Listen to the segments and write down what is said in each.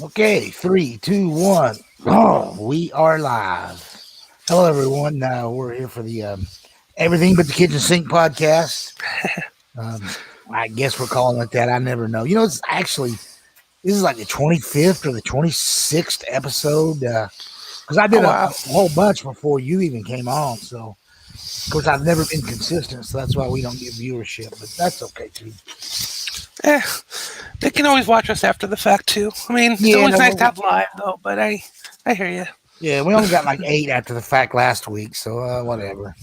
Okay, three, two, one. Oh, we are live. Hello, everyone. We're here for the Everything But the Kitchen Sink podcast. Um, I guess we're calling it that. I never know. It's actually, this is like the 25th or the 26th episode. Because I Oh did a wow. whole bunch before you even came on. So, of course, I've never been consistent. So that's why we don't get viewership. But that's okay, too. Eh, they can always watch us after the fact too. I mean, it's Yeah, always nice to no, have live though. But I hear you. yeah, we only got like 8 after the fact last week. So, whatever.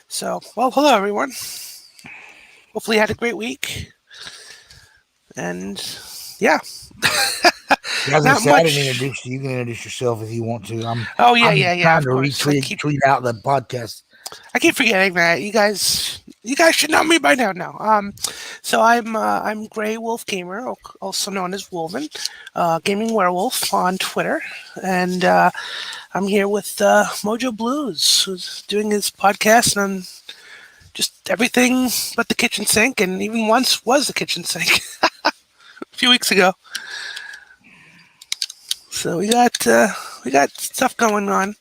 So, well, hello everyone. Hopefully you had a great week. And yeah, As I not said, I didn't much. introduce you. You can introduce yourself if you want to. Oh yeah, I'm yeah, yeah. trying Of to course. retweet out the podcast. I keep forgetting that you guys should know me by now. No. So I'm Gray Wolf Gamer, also known as Wolven, gaming werewolf on Twitter, and I'm here with Mojo Blues, who's doing his podcast on just everything but the kitchen sink, and even once was the kitchen sink a few weeks ago. So we got stuff going on.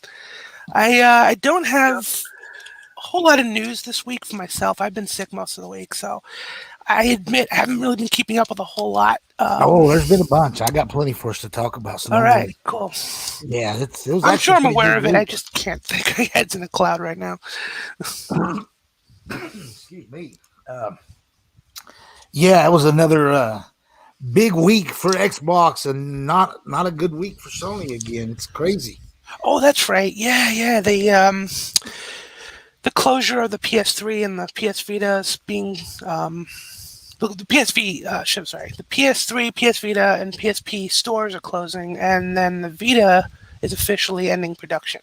I don't have a whole lot of news this week for myself. I've been sick most of the week, so I admit I haven't really been keeping up with a whole lot. Oh, there's been a bunch. I got plenty for us to talk about, so All don't right, worry. cool. Yeah, it was I'm actually sure a I'm pretty aware good of it. I week. just can't think. My head's in a cloud right now. Excuse me. Yeah, it was another big week for Xbox, and not a good week for Sony again. It's crazy. Oh, that's right. Yeah, yeah. The closure of the PS3 and the PS Vita is being the PSV sorry, the PS3, PS Vita, and PSP stores are closing, and then the Vita is officially ending production.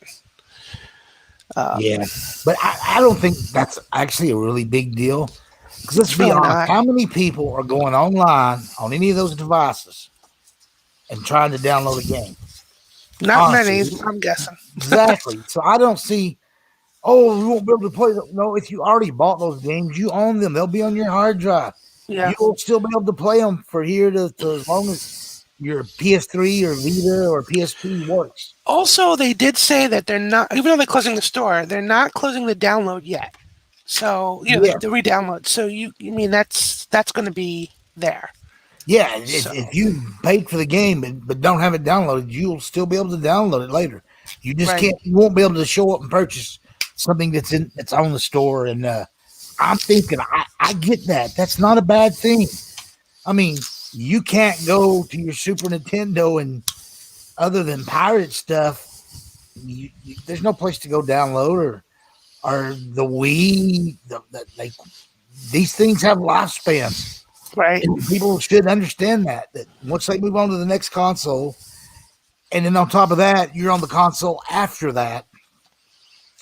Yeah, but I don't think that's actually a really big deal. Because let's It's be really honest, not. how many people are going online on any of those devices and trying to download a game? Not many, Honestly, I'm guessing. exactly. So I don't see. Oh, you won't be able to play them. No, if you already bought those games, you own them. They'll be on your hard drive. Yeah. You'll still be able to play them for here to as long as your PS3 or Vita or PSP works. Also, they did say that they're not, even though they're closing the store, they're not closing the download yet. So Yeah, the re-download. So you mean that's going to be there. yeah. So If you paid for the game but don't have it downloaded, you'll still be able to download it later. You just right, can't. You won't be able to show up and purchase something that's on the store. And I'm thinking, I get that. That's not a bad thing. I mean, you can't go to your Super Nintendo and other than pirate stuff, there's no place to go download or the Wii. Like these things have lifespans, right, and people should understand that once they move on to the next console, and then on top of that, you're on the console after that.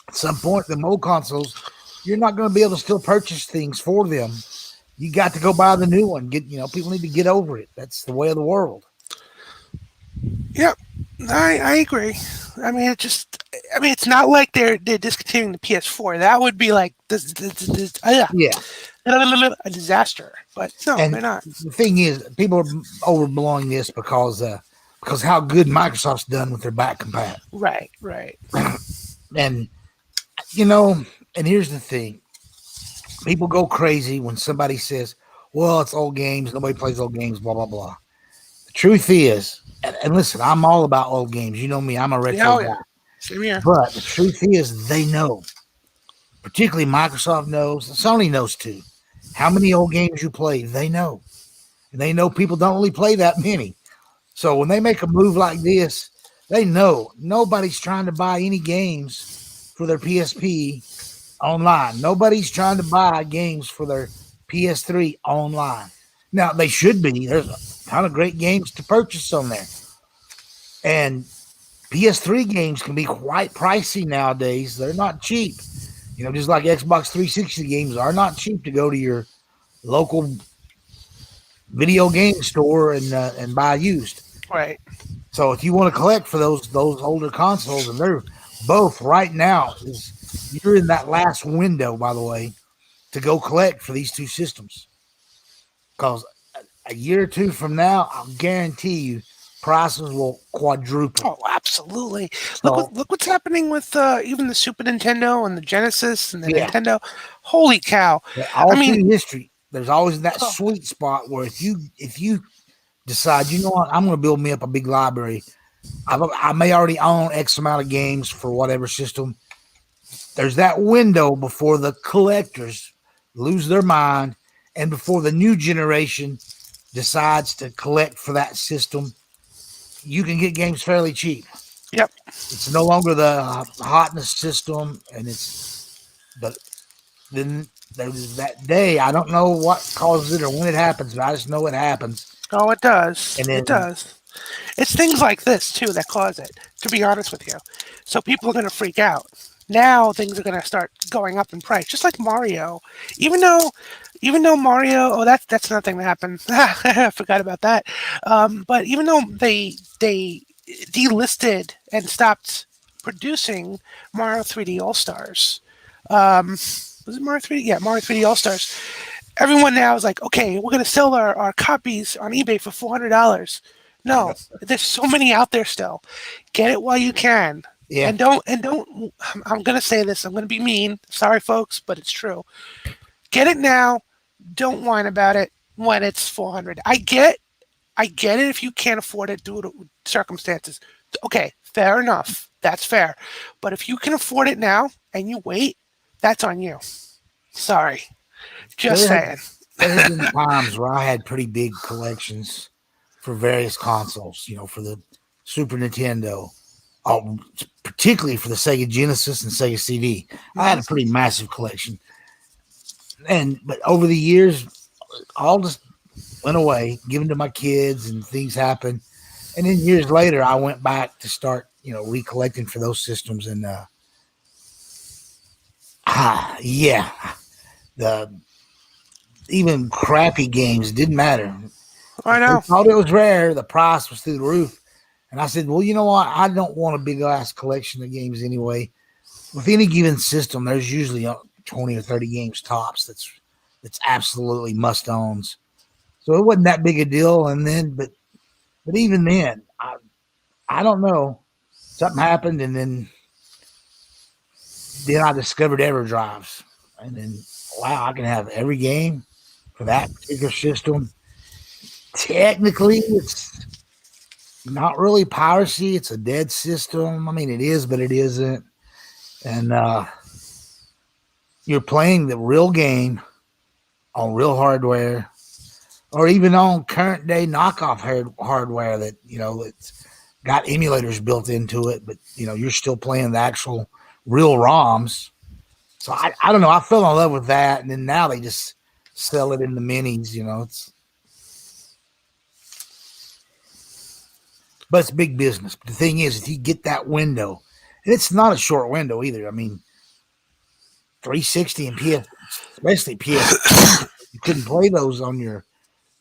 At some point, the old consoles, you're not going to be able to still purchase things for them. You got to go buy the new one. People need to get over it. That's the way of the world. yep. I agree. I mean, it's not like they're discontinuing the PS4. That would be like Yeah. a disaster. But no, And they're not. the thing is, people are overblowing this because how good Microsoft's done with their back compat. Right, right. And you know, and here's the thing: people go crazy when somebody says, "Well, it's old games. Nobody plays old games." Blah blah blah. The truth is, and listen, I'm all about old games. You know me; I'm a Yeah, retro oh guy. yeah. Same here. But the truth is, they know. Particularly Microsoft knows. Sony knows too. How many old games you play? They know. And they know people don't really play that many. So when they make a move like this, they know nobody's trying to buy any games for their PSP online. Nobody's trying to buy games for their PS3 online. Now they should be. There's a ton of great games to purchase on there. And PS3 games can be quite pricey nowadays. They're not cheap. Just like Xbox 360 games are not cheap to go to your local video game store and buy used. Right. So if you want to collect for those older consoles, and they're both right now, you're in that last window, by the way, to go collect for these two systems. Because a year or two from now, I'll guarantee you prices will quadruple. Oh, absolutely. So Look what's happening with even the Super Nintendo and the Genesis and the yeah, Nintendo. Holy cow! I all mean, through history, there's always that oh, sweet spot where if you decide, you know what, I'm going to build me up a big library. I may already own X amount of games for whatever system. There's that window before the collectors lose their mind and before the new generation decides to collect for that system. You can get games fairly cheap. yep. It's no longer the hotness system, and but then there's that day. I don't know what causes it or when it happens, but I just know it happens. Oh, it does. And It then does. It's things like this too that cause it. To be honest with you, so people are going to freak out. Now things are going to start going up in price, just like Mario. Even though, even though Mario, oh, that's another thing that happened. I forgot about that. But even though they delisted and stopped producing Mario 3D All Stars, was it Mario 3D? Yeah, Mario 3D All Stars. Everyone now is like, okay, we're going to sell our copies on eBay for $400. No, there's so many out there still. Get it while you can. yeah, And don't. I'm gonna say this. I'm gonna be mean. Sorry, folks, but it's true. Get it now. Don't whine about it when it's 400. I get it if you can't afford it due to circumstances. Okay, fair enough. That's fair. But if you can afford it now and you wait, that's on you. Sorry, just there saying. there have been times where I had pretty big collections for various consoles. For the Super Nintendo, particularly for the Sega Genesis and Sega CD. I had a pretty massive collection, but over the years, all just went away, given to my kids, and things happened. And then years later, I went back to start, recollecting for those systems, and yeah, the even crappy games didn't matter. I If they know. thought it was rare, the price was through the roof. And I said, well, you know what? I don't want a big ass collection of games anyway. With any given system, there's usually 20 or 30 games tops. That's absolutely must owns. So it wasn't that big a deal. And then, but even then, I don't know. Something happened, and then I discovered EverDrives, and then wow, I can have every game for that particular system. Technically, it's not really piracy. It's a dead system. I mean, it is, but it isn't. And you're playing the real game on real hardware, or even on current day knockoff hardware that it's got emulators built into it, but you're still playing the actual real ROMs. So I don't know. I fell in love with that, and then now they just sell it in the minis. But it's big business. But the thing is, if you get that window, and it's not a short window either. I mean, 360 and PS, especially PS, you couldn't play those on your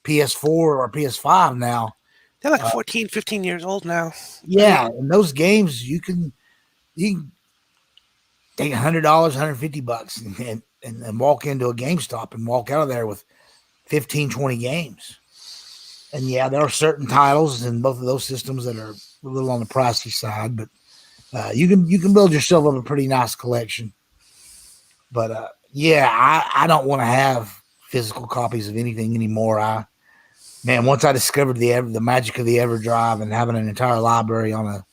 PS4 or PS5 now. They're like 14, 15 years old now. Yeah, and those games you can take $100, $150, and walk into a GameStop and walk out of there with 15, 20 games. And yeah, there are certain titles in both of those systems that are a little on the pricey side, but you can build yourself up a pretty nice collection. But yeah, I don't want to have physical copies of anything anymore. Once I discovered the magic of the EverDrive and having an entire library on a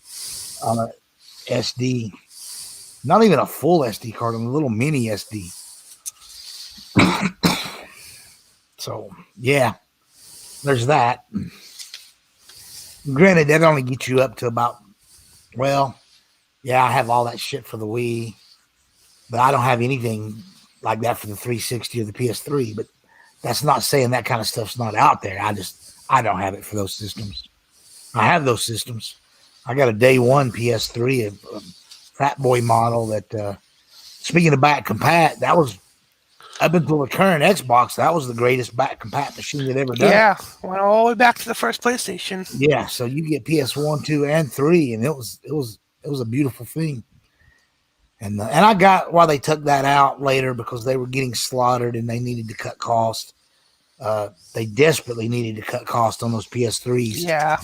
SD, not even a full SD card, on a little mini SD. So yeah, there's that. Granted, that only gets you up to about, well, yeah, I have all that shit for the Wii, but I don't have anything like that for the 360 or the PS3. But that's not saying that kind of stuff's not out there. I don't have it for those systems. I have those systems. I got a day one PS3, a Fat Boy model that, speaking of back compat, that was up until the current Xbox, that was the greatest back compat machine that ever done. Yeah, went all the way back to the first PlayStation. Yeah, so you get PS1, 2, and 3, and it was a beautiful thing. And I got why they took that out later, because they were getting slaughtered and they needed to cut costs. They desperately needed to cut costs on those PS3s, Yeah.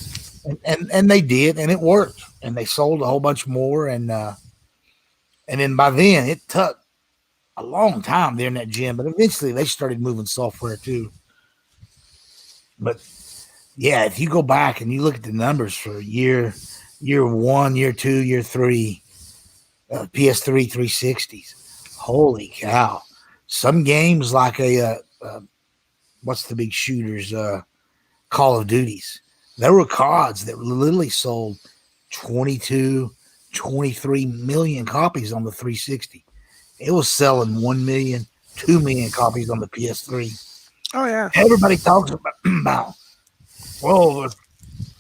and they did, and it worked, and they sold a whole bunch more, and then by then it took a long time there in that gym, but eventually they started moving software too. But yeah, if you go back and you look at the numbers for year 1, year 2, year 3, PS3 360s, holy cow! Some games like what's the big shooters, Call of Duties. There were CODs that literally sold 22, 23 million copies on the 360. It was selling 1 million, 2 million copies on the PS3. Oh yeah. Everybody talks about well, the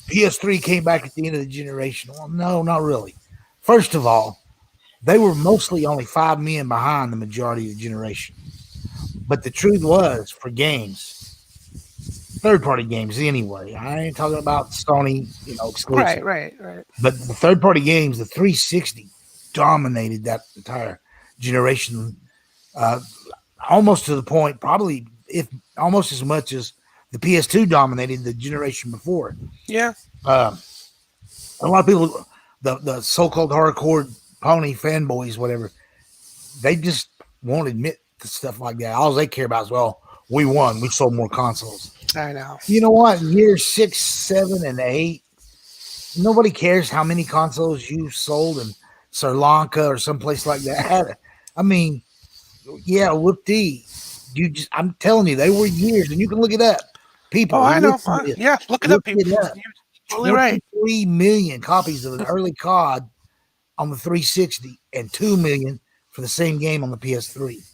PS3 came back at the end of the generation. Well, no, not really. First of all, they were mostly only 5 million behind the majority of the generation. But the truth was, for games, third-party games anyway. I ain't talking about Sony, exclusive. Right. But the third-party games, the 360 dominated that entire generation, almost to the point, probably if almost as much as the PS2 dominated the generation before. Yeah. A lot of people, the so-called hardcore pony fanboys, whatever, they just won't admit to stuff like that. All they care about is, well, we won. We sold more consoles. I know. You know what? In years 6, 7, and 8, nobody cares how many consoles you sold in Sri Lanka or someplace like that. I mean, yeah, whoop-dee. I'm telling you, they were years, and you can look it up. People, I know. Yeah, look it up, people. You're totally right. 3 million copies of an early COD on the 360 and 2 million for the same game on the PS3.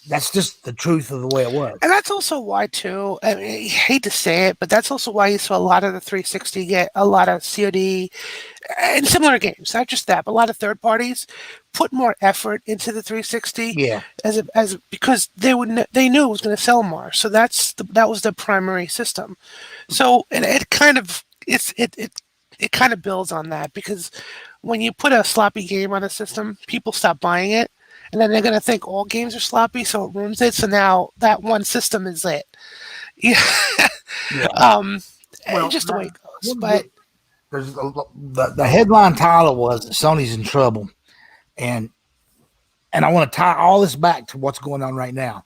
That's just the truth of the way it was. And that's also why, too, I mean, I hate to say it, but that's also why you saw a lot of the 360 get a lot of COD and similar games. Not just that, but a lot of third parties put more effort into the 360. Yeah. Because they knew it was going to sell more. So that was the primary system. So and it kind of builds on that, because when you put a sloppy game on a system, people stop buying it. And then they're going to think all games are sloppy, so it ruins it. So now that one system is it. Yeah. Just the way it goes. But the headline title was Sony's in trouble. And I want to tie all this back to what's going on right now,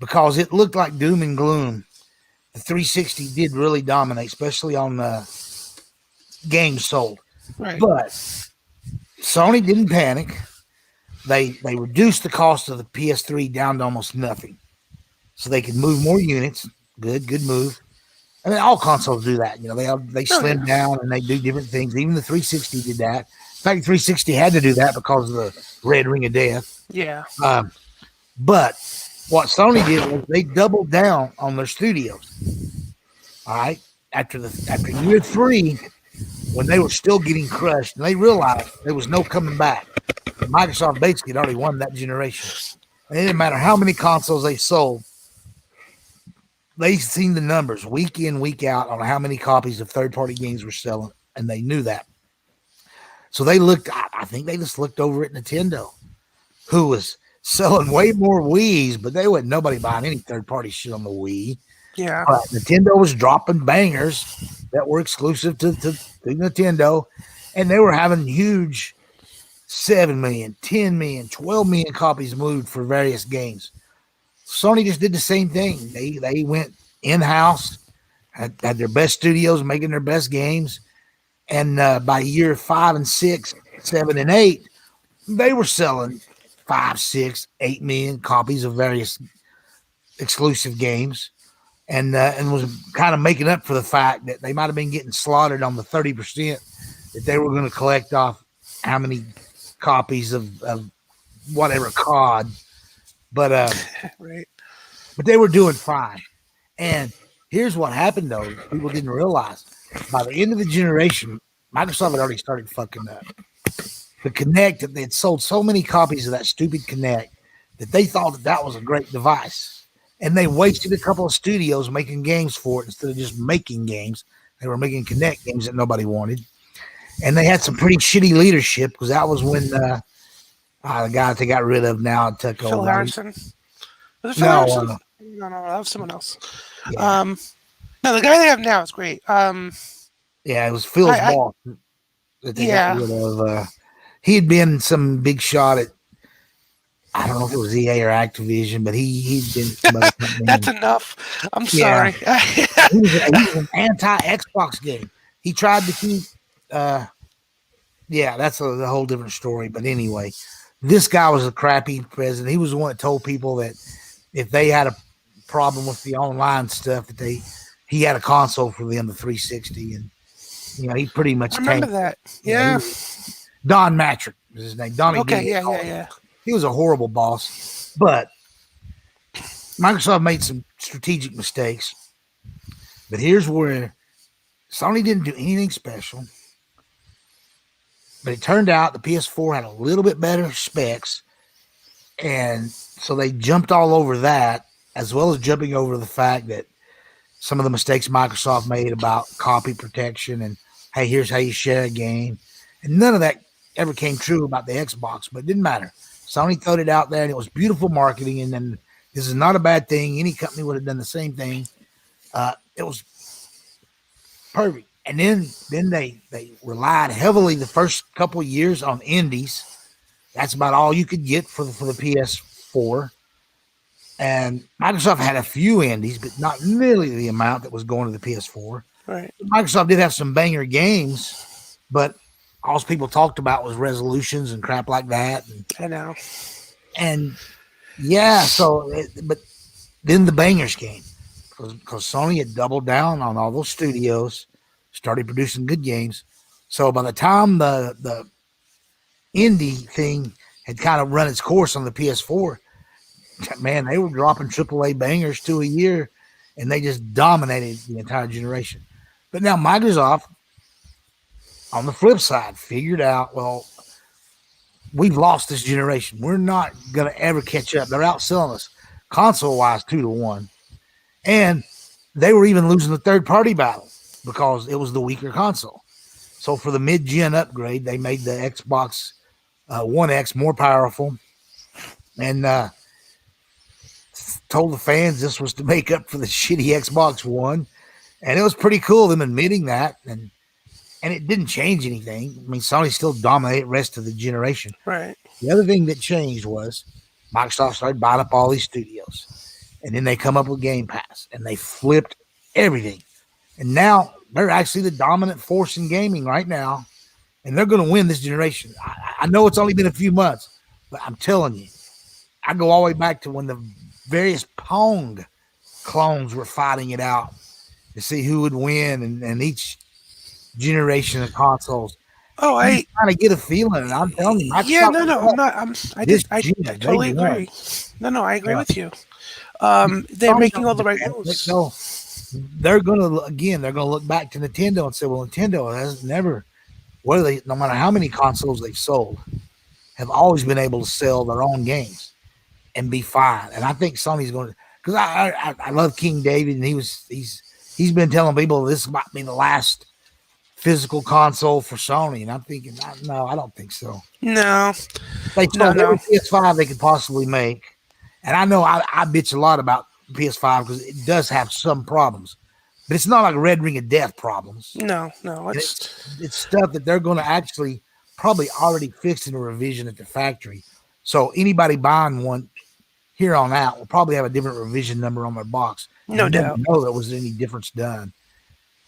because it looked like doom and gloom. The 360 did really dominate, especially on the games sold. Right. But Sony didn't panic. They reduced the cost of the PS3 down to almost nothing, so they could move more units. Good move. I mean, all consoles do that. They slim down and they do different things. Even the 360 did that. In fact, 360 had to do that because of the red ring of death. Yeah. But what Sony did was they doubled down on their studios. All right. After year 3, when they were still getting crushed, and they realized there was no coming back. Microsoft basically had already won that generation. And it didn't matter how many consoles they sold. They seen the numbers week in, week out on how many copies of third-party games were selling, and they knew that. So they I think they just looked over at Nintendo, who was selling way more Wiis, but they wasn't nobody buying any third-party shit on the Wii. Yeah. Nintendo was dropping bangers that were exclusive to Nintendo, and they were having huge 7 million, 10 million, 12 million copies moved for various games. Sony just did the same thing. They went in-house, had their best studios making their best games, and by year 5 and 6, 7 and 8, they were selling 5, 6, 8 million copies of various exclusive games, and was kind of making up for the fact that they might have been getting slaughtered on the 30% that they were going to collect off how many copies of whatever COD, but right. But they were doing fine. And here's what happened, though. People didn't realize. By the end of the generation, Microsoft had already started fucking up. The Kinect, they had sold so many copies of that stupid Kinect that they thought that was a great device. And they wasted a couple of studios making games for it instead of just making games. They were making Kinect games that nobody wanted. And they had some pretty shitty leadership, because that was when the guy that they got rid of now took over. Phil Harrison? No, No, that was someone else. Yeah, Um, no, the guy they have now is great. yeah, it was Phil's I boss that they got yeah, rid of. He had been some big shot at, I don't know if it was EA or Activision, but he'd been some other that's company. enough. I'm Yeah, sorry. he was an anti Xbox game. He tried to keep. Uh, yeah, that's a whole different story. But anyway, this guy was a crappy president. He was the one that told people that if they had a problem with the online stuff, that he had a console for them, the 360, and he pretty I much remember tanked. that. Yeah, Yeah. Don Matrick was his name. Donnie D. Okay. They Yeah. call Yeah. him. Yeah. He was a horrible boss, but Microsoft made some strategic mistakes. But here's where Sony didn't do anything special. But it turned out the PS4 had a little bit better specs, and so they jumped all over that, as well as jumping over the fact that some of the mistakes Microsoft made about copy protection and, hey, here's how you share a game. And none of that ever came true about the Xbox, but it didn't matter. Sony threw it out there, and it was beautiful marketing. And then this is not a bad thing. Any company would have done the same thing. It was perfect. And then they relied heavily the first couple of years on indies. That's about all you could get for the PS4. And Microsoft had a few indies, but not nearly the amount that was going to the PS4. Right. Microsoft did have some banger games, but all people talked about was resolutions and crap like that. I know. And yeah, but then the bangers came because Sony had doubled down on all those studios, started producing good games. So by the time the indie thing had kind of run its course on the PS4, man, they were dropping AAA bangers to a year, and they just dominated the entire generation. But now Microsoft, on the flip side, figured out, well, we've lost this generation. We're not going to ever catch up. They're outselling us console-wise 2-1. And they were even losing the third-party battle because it was the weaker console. So for the mid-gen upgrade, they made the Xbox One X more powerful and told the fans this was to make up for the shitty Xbox One. And it was pretty cool, them admitting that. And it didn't change anything. I mean, Sony still dominated the rest of the generation. Right. The other thing that changed was Microsoft started buying up all these studios. And then they come up with Game Pass. And they flipped everything. And now they're actually the dominant force in gaming right now. And they're going to win this generation. I know it's only been a few months, but I'm telling you, I go all the way back to when the various Pong clones were fighting it out to see who would win, and each generation of consoles. Oh, You kind of get a feeling, and I'm telling you, yeah, Microsoft, no, I'm not. I they totally won. agree. No, I agree Yeah. with you. They're making all the right moves. No, they're gonna look back to Nintendo and say, well, Nintendo has never, no matter how many consoles they've sold, have always been able to sell their own games and be fine. And I think Sony's going to, because I love King David, and he's been telling people this might be the last physical console for Sony, and I'm thinking, no, I don't think so. No, They sold no. every PS5 they could possibly make, and I know I bitch a lot about PS5 because it does have some problems, but it's not like Red Ring of Death problems. No. It's stuff that they're going to actually probably already fix in a revision at the factory. So anybody buying one here on out will probably have a different revision number on their box. No doubt. Know there was any difference done.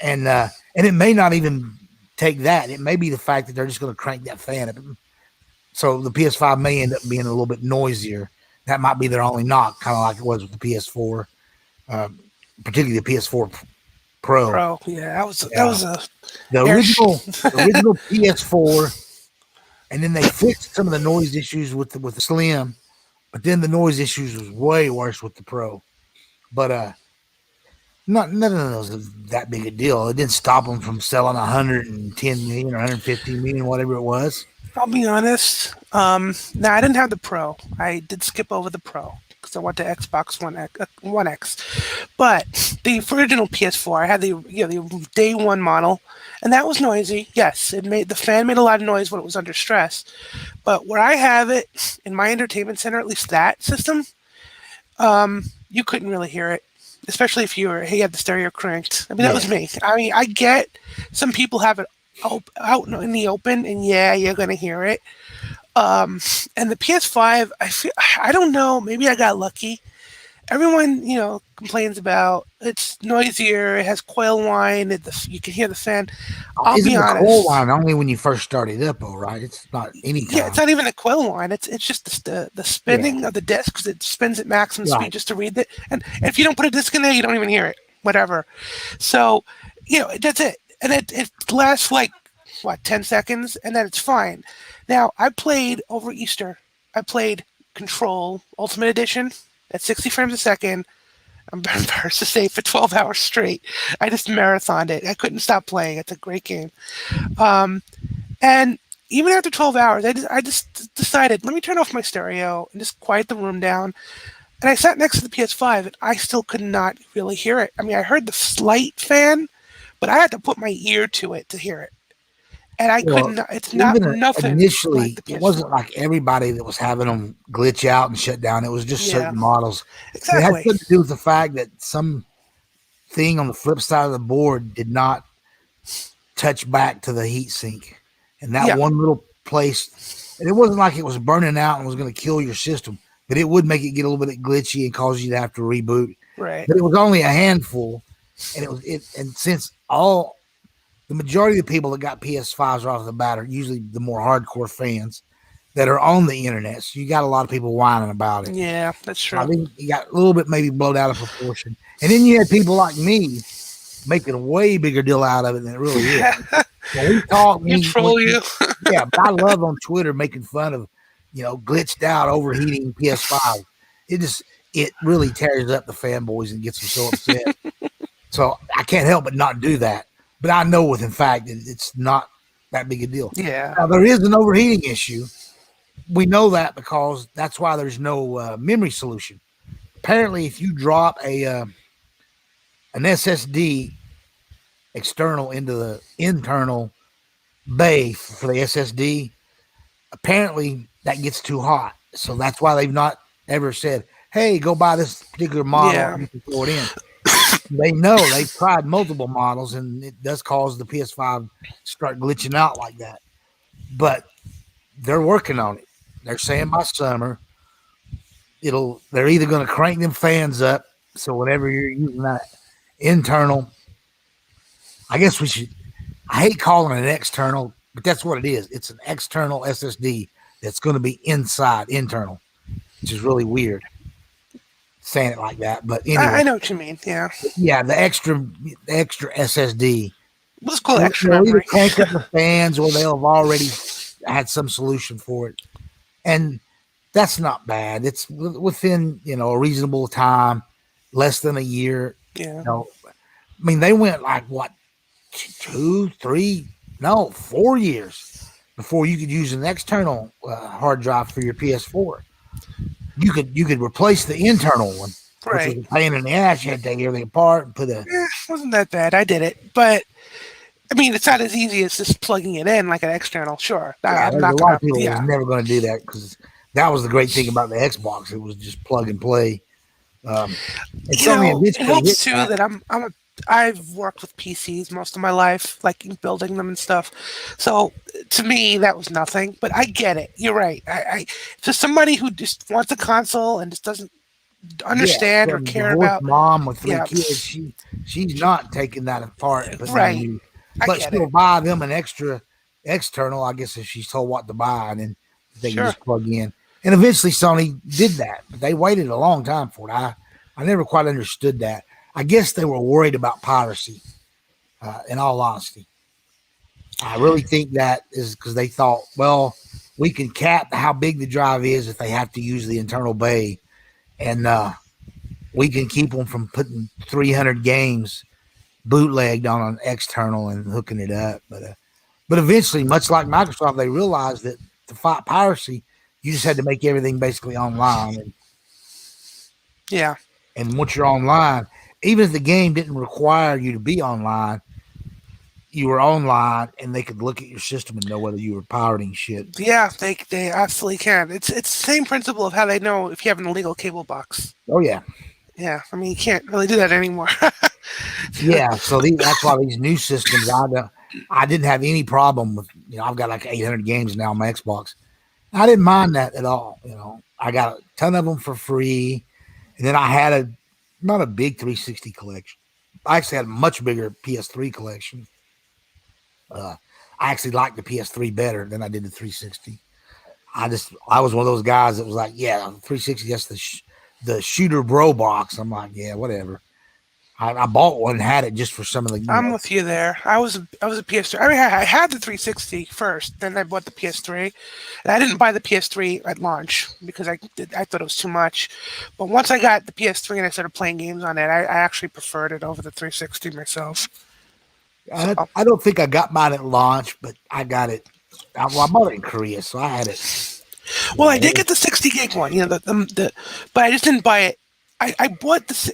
And it may not even take that. It may be the fact that they're just going to crank that fan up. So the PS5 may end up being a little bit noisier. That might be their only knock, kind of like it was with the PS4, particularly the PS4 Pro. Yeah, that was the original PS4, and then they fixed some of the noise issues with the Slim, but then the noise issues was way worse with the Pro. But none of those was that big a deal. It didn't stop them from selling 110 million or 150 million, whatever it was. I'll be honest. No, I didn't have the Pro. I did skip over the Pro because I went to Xbox One X. But the original PS4, I had the day one model, and that was noisy. Yes, the fan made a lot of noise when it was under stress. But where I have it in my entertainment center, at least that system, you couldn't really hear it, especially if you had the stereo cranked. I mean, that Yeah. was me. I mean, I get some people have it out in the open, and yeah, you're gonna hear it. Um, and the PS5, I don't know. Maybe I got lucky. Everyone, complains about it's noisier. It has coil whine. You can hear the fan. I'll be Isn't the coil honest. line only when you first started up, though, right? It's not any Yeah, it's time. not even a coil whine. It's just the Yeah. spinning of the disc because it spins at maximum speed Right. just to read it. And if you don't put a disc in there, you don't even hear it. Whatever. So, that's it. And it lasts like what 10 seconds, and then it's fine. Now I played over Easter. I played Control Ultimate Edition at 60 frames a second. I'm embarrassed to say for 12 hours straight. I just marathoned it. I couldn't stop playing. It's a great game. Um, and even after 12 hours, I just decided, let me turn off my stereo and just quiet the room down. And I sat next to the PS5 and I still could not really hear it. I mean, I heard the slight fan, but I had to put my ear to it to hear it. And I Well, couldn't, it's not even nothing like initially, the it wasn't PS4. like everybody that was having them glitch out and shut down. It was just Yeah, certain models. It had exactly. something to do with the fact that some thing on the flip side of the board did not touch back to the heat sink. And that Yeah, one little place, and it wasn't like it was burning out and was going to kill your system, but it would make it get a little bit glitchy and cause you to have to reboot. right. But it was only a handful, and and since all the majority of the people that got PS5s right off the bat are usually the more hardcore fans that are on the internet. So you got a lot of people whining about it. Yeah, that's So I true. think you got a little bit maybe blown out of proportion. And then you had people like me making a way bigger deal out of it than it really is. When we talk, You troll you. yeah, but I love on Twitter making fun of, glitched out, overheating PS5. It just, it really tears up the fanboys and gets them so upset. So I can't help but not do that. But I know with in fact it's not that big a deal. Yeah, Now there is an overheating issue. We know that because that's why there's no memory solution. Apparently, if you drop an SSD external into the internal bay for the SSD, apparently that gets too hot. So that's why they've not ever said, "Hey, go buy this particular model yeah, and you can throw it in." They know they've tried multiple models, and it does cause the PS5 to start glitching out like that. But they're working on it. They're saying by summer, they're either going to crank them fans up. So whenever you're using that internal, I guess we should. I hate calling it an external, but that's what it is. It's an external SSD that's going to be inside internal, which is really weird saying it like that. But anyway, I know what you mean. Yeah, yeah, the extra SSD. let's call it extra They'll either memory. crank up the fans or they'll have already had some solution for it. And that's not bad. It's within, a reasonable time, less than a year. Yeah, I mean, they went like what, 2, 3, no, 4 years before you could use an external hard drive for your PS4. You could replace the internal one, which was right. a pain in the ass. You had to take everything apart and put a Wasn't that bad. I did it, but I mean, it's not as easy as just plugging it in like an external. Sure, yeah. I'm There's a not lot gonna. of people that was Yeah, never going to do that because that was the great thing about the Xbox. It was just plug and play. Um, and Sony it eventually hit helps too that. that I've worked with PCs most of my life, like building them and stuff. So to me, that was nothing. But I get it. You're right. To somebody who just wants a console and just doesn't Yeah, understand or from a care divorced about, mom with three yeah, kids, she's not taking that apart and putting in a right. new, I but get it. she'll buy them an extra external, I guess, if she's told what to buy, and then they can Sure. just plug in. And eventually, Sony did that, but they waited a long time for it. I never quite understood that. I guess they were worried about piracy. In all honesty, I really think that is because they thought, well, we can cap how big the drive is if they have to use the internal bay, and we can keep them from putting 300 games bootlegged on an external and hooking it up. But eventually, much like Microsoft, they realized that to fight piracy, you just had to make everything basically online. Yeah. And once you're online, even if the game didn't require you to be online, you were online and they could look at your system and know whether you were pirating shit. Yeah, they absolutely can. It's the same principle of how they know if you have an illegal cable box. Oh yeah, Yeah, I mean, you can't really do that anymore. Yeah, so that's why these new systems, I didn't have any problem with. I've got like 800 games now on my Xbox. I didn't mind that at all. I got a ton of them for free, and then I had not a big 360 collection. I actually had a much bigger PS3 collection. Uh, I actually liked the PS3 better than I did the 360. I was one of those guys that was like, yeah, 360, that's the shooter bro box. I'm like, yeah, whatever. I bought one and had it just for some of the, I'm with you there. I was a PS3. I mean, I had the 360 first, then I bought the PS3. And I didn't buy the PS3 at launch because I thought it was too much. But once I got the PS3 and I started playing games on it, I actually preferred it over the 360 myself. So I don't think I got mine at launch, but I got it. I bought it in Korea, so I had it. well, I did get the 60 gig one, but I just didn't buy it. I bought so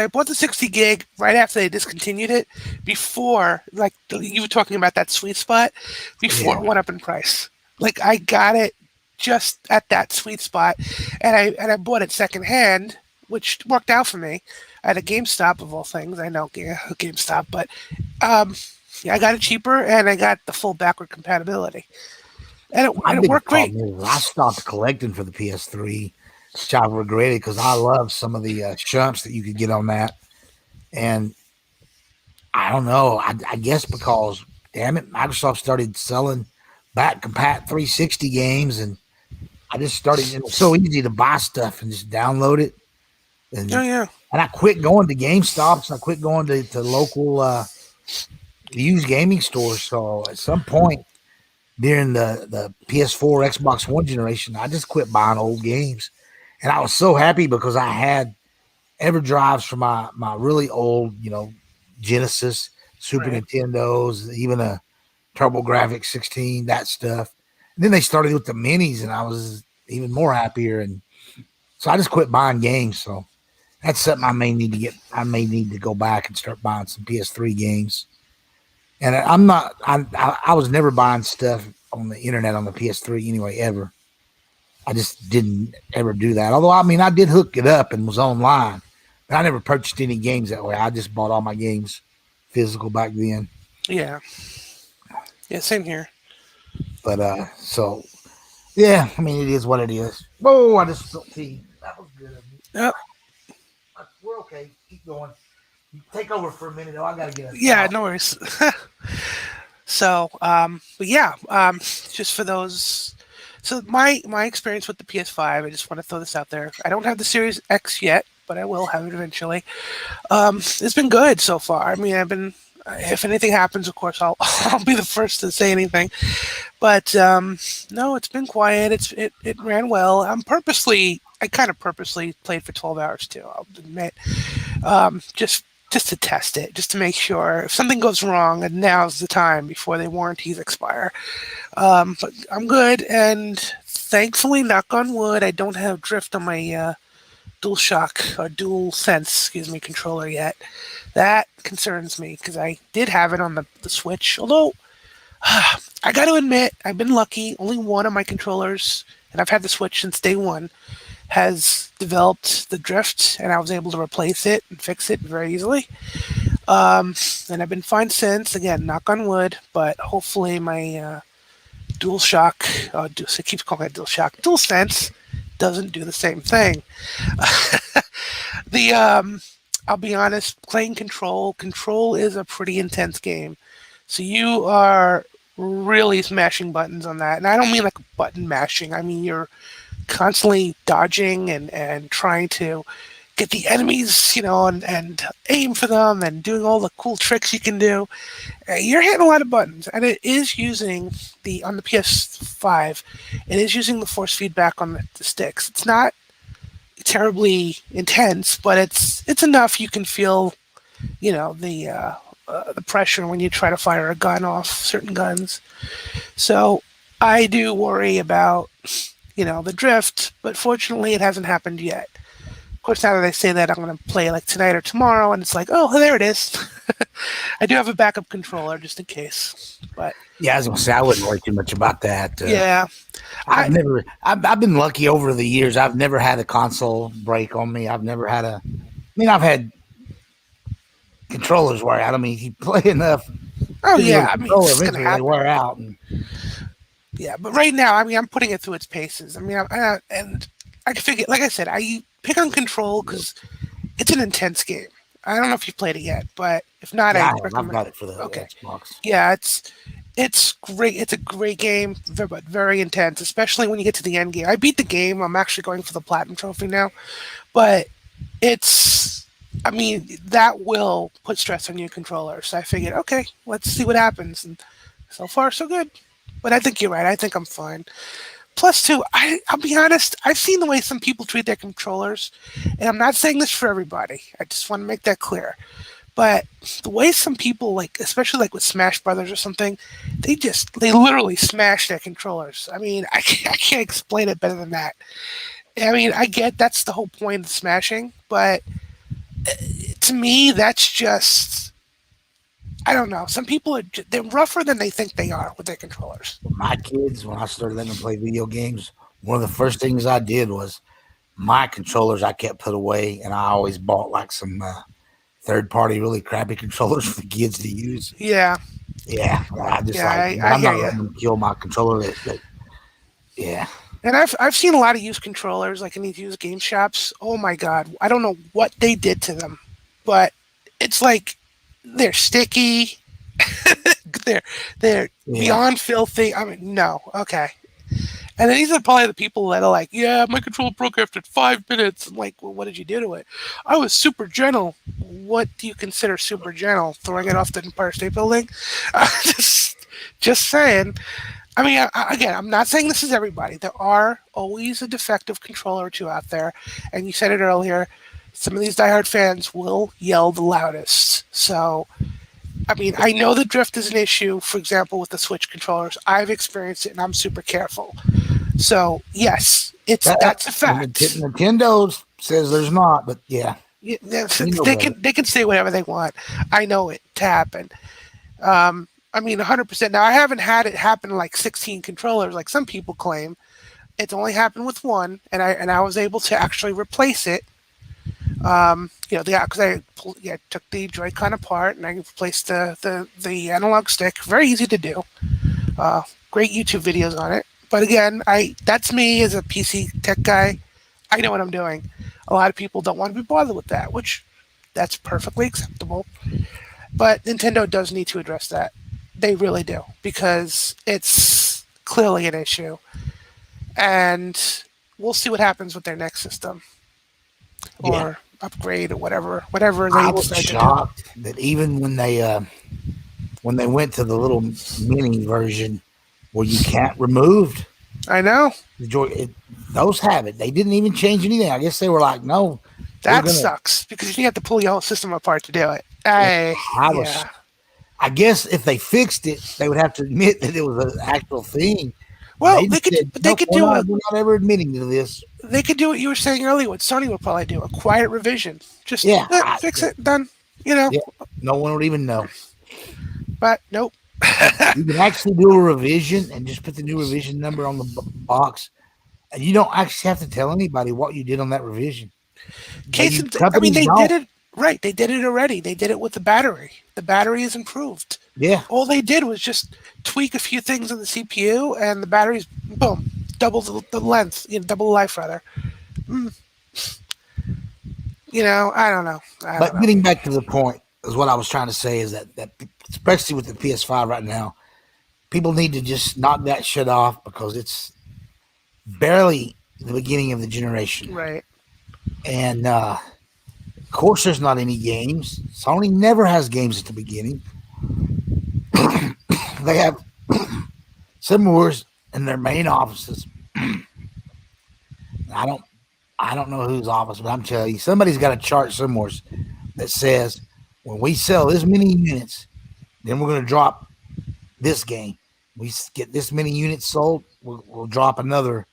I bought the 60 gig right after they discontinued it, before, like you were talking about that sweet spot, before Yeah. it went up in price. Like I got it just at that sweet spot, and I bought it secondhand, which worked out for me at a GameStop of all things. I know GameStop, but yeah, I got it cheaper and I got the full backward compatibility. And it worked great. I stopped collecting for the PS3, which I regretted because I love some of the shumps that you could get on that. And I don't know. I guess because, damn it, Microsoft started selling back compat 360 games, and I just started. It was so easy to buy stuff and just download it. And, Oh yeah. and I quit going to GameStops and I quit going to local used gaming stores. So at some point during the PS4, Xbox One generation, I just quit buying old games. And I was so happy because I had EverDrives for my really old, Genesis, Super Right. Nintendos, even a TurboGrafx 16, that stuff. And then they started with the minis, and I was even more happier. And so I just quit buying games. So that's something I may need to get. I may need to go back and start buying some PS3 games. And I'm not. I was never buying stuff on the internet on the PS3 anyway, ever. I just didn't ever do that. Although, I mean, I did hook it up and was online, but I never purchased any games that way. I just bought all my games physical back then. Yeah. Yeah. Same here. But so yeah, I mean, it is what it is. Oh, I just spilled tea. That was good. Yep. We're okay. Keep going. You take over for a minute, though. I gotta get us Yeah. out. No worries. So, but yeah, just for those. So my experience with the PS5, I just want to throw this out there. I don't have the Series X yet, but I will have it eventually. It's been good so far. I mean, I've been. If anything happens, of course, I'll I'll be the first to say anything. But no, it's been quiet. It ran well. I kind of purposely played for 12 hours too. I'll admit, just to test it, just to make sure if something goes wrong, and now's the time before the warranties expire. But I'm good, and thankfully, knock on wood, I don't have drift on my DualShock or DualSense, excuse me, controller yet. That concerns me because I did have it on the Switch. Although I got to admit, I've been lucky. Only one of my controllers, and I've had the Switch since day one, has developed the drift, and I was able to replace it and fix it very easily. And I've been fine since. Again, knock on wood, but hopefully my DualShock, it keeps calling it DualShock, DualSense doesn't do the same thing. the I'll be honest, playing Control is a pretty intense game. So you are really smashing buttons on that. And I don't mean like button mashing. I mean you're constantly dodging and trying to get the enemies, and aim for them and doing all the cool tricks you can do. You're hitting a lot of buttons, and it is using on the PS5. It is using the force feedback on the sticks. It's not terribly intense, but it's enough you can feel, the pressure when you try to fire a gun off certain guns. So I do worry about, the drift, but fortunately it hasn't happened yet. Of course, now that I say that, I'm going to play like tonight or tomorrow, and it's like, oh, there it is. I do have a backup controller just in case, but Yeah, I was gonna say I wouldn't worry too much about that. yeah, I've been lucky over the years. I've never had a console break on me. I've never had mean, I've had controllers wear out. I mean, if you play enough Oh physical yeah, I mean controller, it's gonna eventually they happen. wear out. And Yeah, but right now, I mean, I'm putting it through its paces. I mean, and I can figure, like I said, I pick on Control because it's an intense game. I don't know if you've played it yet, but if not, yeah, I I have. I've recommend. got it for the Okay, Xbox. yeah, it's great. It's a great game, but very intense, especially when you get to the end game. I beat the game. I'm actually going for the platinum trophy now, but it's. I mean, that will put stress on your controller. So I figured, okay, let's see what happens. And so far, so good. But I think you're right. I think I'm fine. Plus, too, I'll be honest. I've seen the way some people treat their controllers, and I'm not saying this for everybody. I just want to make that clear. But the way some people, like, especially like with Smash Brothers or something, they literally smash their controllers. I mean, I can't explain it better than that. I mean, I get that's the whole point of smashing, but to me, that's just I don't know. Some people they're rougher than they think they are with their controllers. My kids, when I started letting them play video games, one of the first things I did was my controllers I kept put away, and I always bought like some third party, really crappy controllers for the kids to use. Yeah, Yeah, I just yeah, like, but I I'm hear not you. letting them kill my controller. Yeah, And I've seen a lot of used controllers, like in these used game shops. Oh my god, I don't know what they did to them, but it's like they're sticky. they're they're yeah. beyond filthy. I mean, no, okay. And then these are probably the people that are like, "Yeah, my controller broke after 5 minutes." I'm like, well, what did you do to it? I was super gentle. What do you consider super gentle? Throwing it off the Empire State Building? Just saying. I mean, again, I'm not saying this is everybody. There are always a defective controller or two out there, and you said it earlier. Some of these diehard fans will yell the loudest. So, I mean, I know the drift is an issue. For example, with the Switch controllers, I've experienced it, and I'm super careful. So, yes, that's a fact. Nintendo says there's not, but yeah, Yeah, we know they better. can say whatever they want. I know it to happen. I mean, 100%. Now, I haven't had it happen to like 16 controllers, like some people claim. It's only happened with one, and I was able to actually replace it. Because I took the Joy-Con apart and I replaced the analog stick. Very easy to do. Great YouTube videos on it. But again, I that's me as a PC tech guy. I know what I'm doing. A lot of people don't want to be bothered with that, which that's perfectly acceptable. But Nintendo does need to address that. They really do because it's clearly an issue, and we'll see what happens with their next system Yeah, or upgrade or whatever I they was decide to do. shocked that even when they went to the little mini version where you can't remove I know the joy, those have it. They didn't even change anything. I guess they were like, no, we're that gonna. sucks because you have to pull your whole system apart to do it. Yeah, I I was. yeah. I guess if they fixed it, they would have to admit that it was an actual thing. Well, They just said, they nope, could do a we're not ever admitting to this. they could do what you were saying earlier. What Sony would probably do a quiet revision. Just Yeah, fix it, done. You know, yeah, no one would even know. but nope. You can actually do a revision and just put the new revision number on the box, and you don't actually have to tell anybody what you did on that revision. I mean, Companies they did don't. it right. They did it already. They did it with the battery. The battery is improved. Yeah, All they did was just tweak a few things on the CPU, and the battery's boom, double the length, double the life rather. Mm, I don't know. I don't but know. getting back to the point is what I was trying to say is that especially with the PS5 right now, people need to just knock that shit off because it's barely the beginning of the generation. Right. And of course, there's not any games. Sony never has games at the beginning. They have Simwars in their main offices. I don't, I don't know whose office, but I'm telling you, somebody's got a chart somewhere that says when we sell this many units, then we're going to drop this game. We get this many units sold, we'll drop another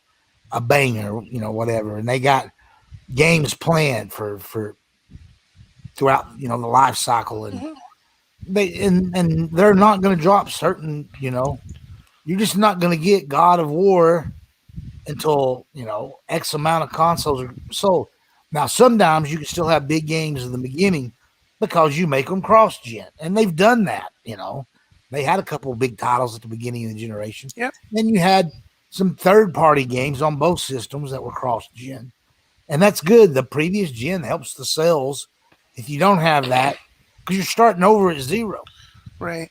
a banger, whatever. And they got games planned for throughout the life cycle, and Hmm. they're not going to drop certain. You're just not going to get God of War until X amount of consoles are sold. Now, sometimes you can still have big games in the beginning because you make them cross-gen, and they've done that. They had a couple of big titles at the beginning of the generation. Yep. Then you had some third-party games on both systems that were cross-gen, and that's good. The previous gen helps the sales. If you don't have that, because you're starting over at zero, Right.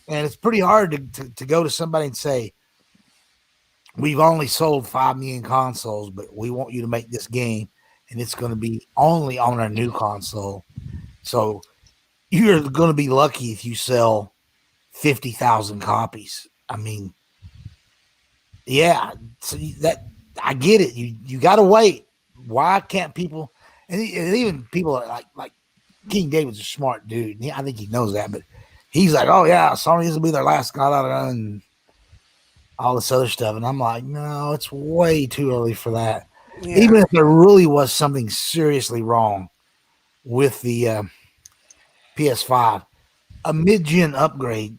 and it's pretty hard to go to somebody and say, we've only sold 5 million consoles, but we want you to make this game, and it's going to be only on our new console. So you're going to be lucky if you sell 50,000 copies. I mean, yeah, so that I get it. You got to wait. Why can't people? And even people like King David's a smart dude. I think he knows that, but he's like, oh yeah, Sony is gonna be their last god out of and all this other stuff. And I'm like, no, it's way too early for that. Yeah. Even if there really was something seriously wrong with the PS5, a mid-gen upgrade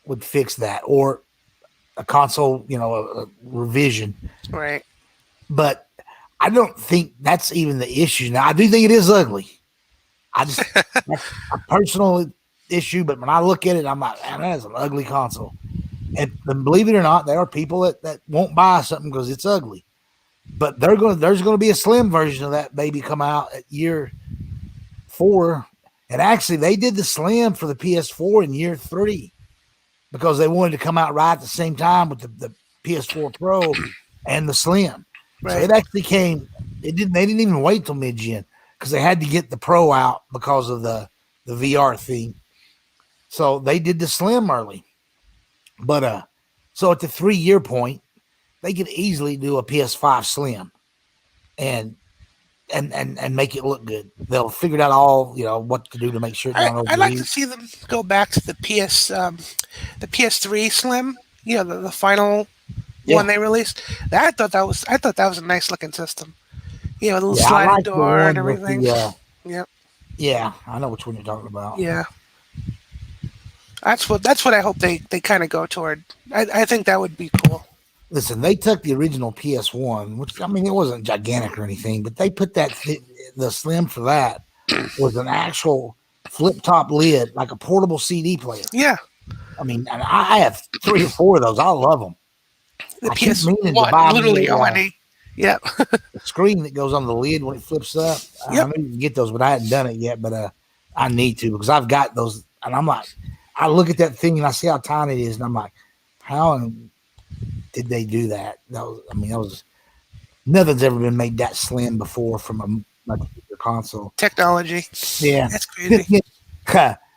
would fix that, or a console, a revision. Right. But I don't think that's even the issue. Now, I do think it is ugly. That's a personal issue, but when I look at it, I'm like, man, that is an ugly console. And believe it or not, there are people that won't buy something because it's ugly. But there's going to be a slim version of that baby come out at year 4. And actually, they did the slim for the PS4 in year 3 because they wanted to come out right at the same time with the PS4 Pro and the slim. Right. So it actually came. They didn't even wait till mid-gen because they had to get the Pro out because of the VR thing. So they did the slim early. But so at the 3-year point, they could easily do a PS5 slim and make it look good. They'll figure out all what to do to make sure it don't overheat. I'd like to see them go back to the PS3 slim. The final one they released. I thought that was a nice looking system. The little sliding door and everything. Yep. Yeah, I know which one you're talking about. Yeah. That's what I hope they kind of go toward. I think that would be cool. Listen, they took the original PS1, which, I mean, it wasn't gigantic or anything, but they put that, the slim for that was an actual flip-top lid, like a portable CD player. Yeah. I mean, and I have 3 or 4 of those. I love them. The PS1, literally, yeah. The screen that goes on the lid when it flips up. Yep. I need to get those, but I hadn't done it yet, but I need to because I've got those, and I'm like, I look at that thing and I see how tiny it is, and I'm like, how did they do that? Nothing's ever been made that slim before from a much bigger console. Technology. Yeah. That's crazy.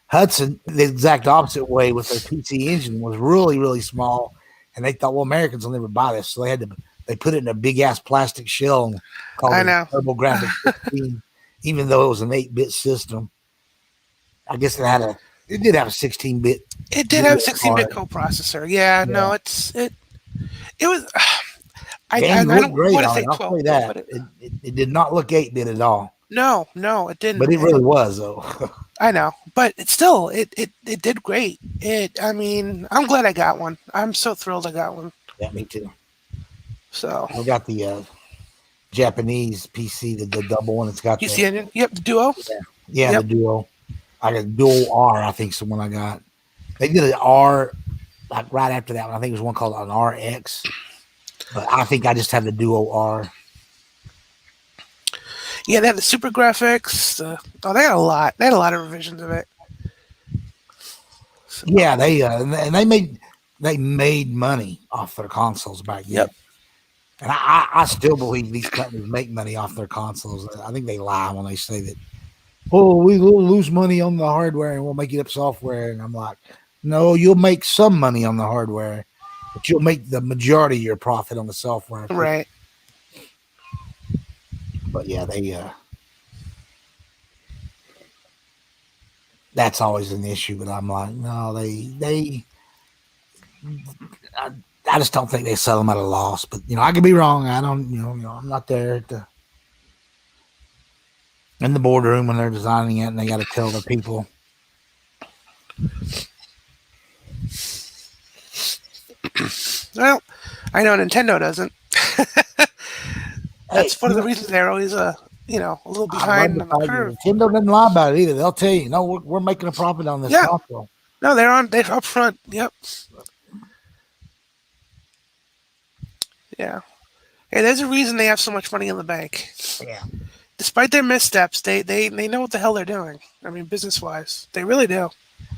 Hudson, the exact opposite way with their PC engine, was really, really small. And they thought, well, Americans will never buy this. So they put it in a big ass plastic shell and called it TurboGrafx 16, even though it was an 8-bit system. I guess it did have a 16-bit. It did have a 16-bit coprocessor. Yeah, no, it was. I don't great want to on say it. 12. I'll say that. It did not look 8-bit at all. No, it didn't. But it really was, though. I know, but it did great. I'm glad I got one. I'm so thrilled I got one. Yeah, me too. So I got the Japanese PC, the double one. It's got PC engine. Yep, the Duo. Yeah, the Duo. I got a Dual R, I think is the one I got. They did an R like right after that one. I think there was one called an RX. But I think I just have the Duo R. Yeah, they had the Super Graphics. They had a lot. They had a lot of revisions of it. So, yeah, they made money off their consoles back then. Yep. And I still believe these companies make money off their consoles. I think they lie when they say that, oh, we will lose money on the hardware and we'll make it up software. And I'm like, no, you'll make some money on the hardware, but you'll make the majority of your profit on the software. Right. But yeah, that's always an issue. But I'm like, no, I just don't think they sell them at a loss. But I could be wrong. I don't, I'm not there in the boardroom when they're designing it, and they got to tell their people. Well, I know Nintendo doesn't. That's one of the reasons they're always a little I love behind the on the fact curve. that Nintendo doesn't lie about it either. They'll tell you, no, we're making a profit on this Yeah, console. no, they're up front. Yep, yeah. Hey, there's a reason they have so much money in the bank. Yeah. Despite their missteps, they know what the hell they're doing. I mean, business wise, they really do.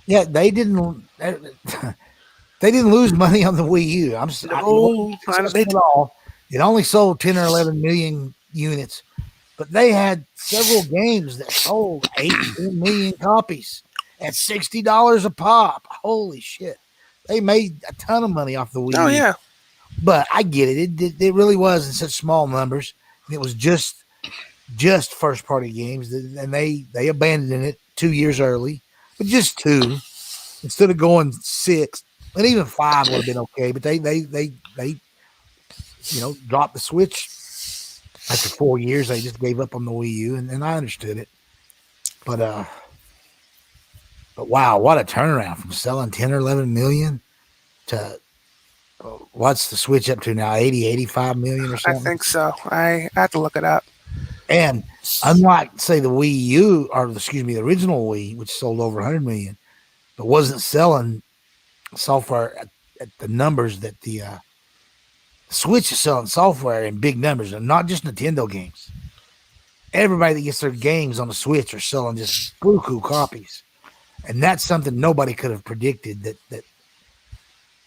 Yeah, they didn't. They didn't lose money on the Wii U. It wasn't No, they successful at all. It only sold 10 or 11 million units, but they had several games that sold 8-10 million copies at $60 a pop. Holy shit! They made a ton of money off the Wii oh U. yeah, But I get it. It really was in such small numbers, and it was just first party games, and they abandoned it 2 years early, but just two instead of going six, and even five would have been okay. But they dropped the switch after 4 years. They just gave up on the Wii U, and I understood it. But but wow, what a turnaround from selling 10 or 11 million to what's the switch up to now? 80, 85 million or I something. think so. I have to look it up. And unlike say the Wii U, or excuse me, the original Wii, which sold over 100 million, but wasn't selling software at the numbers that the Switch is selling software in big numbers, and not just Nintendo games. Everybody that gets their games on the Switch are selling just buku copies, and that's something nobody could have predicted. That,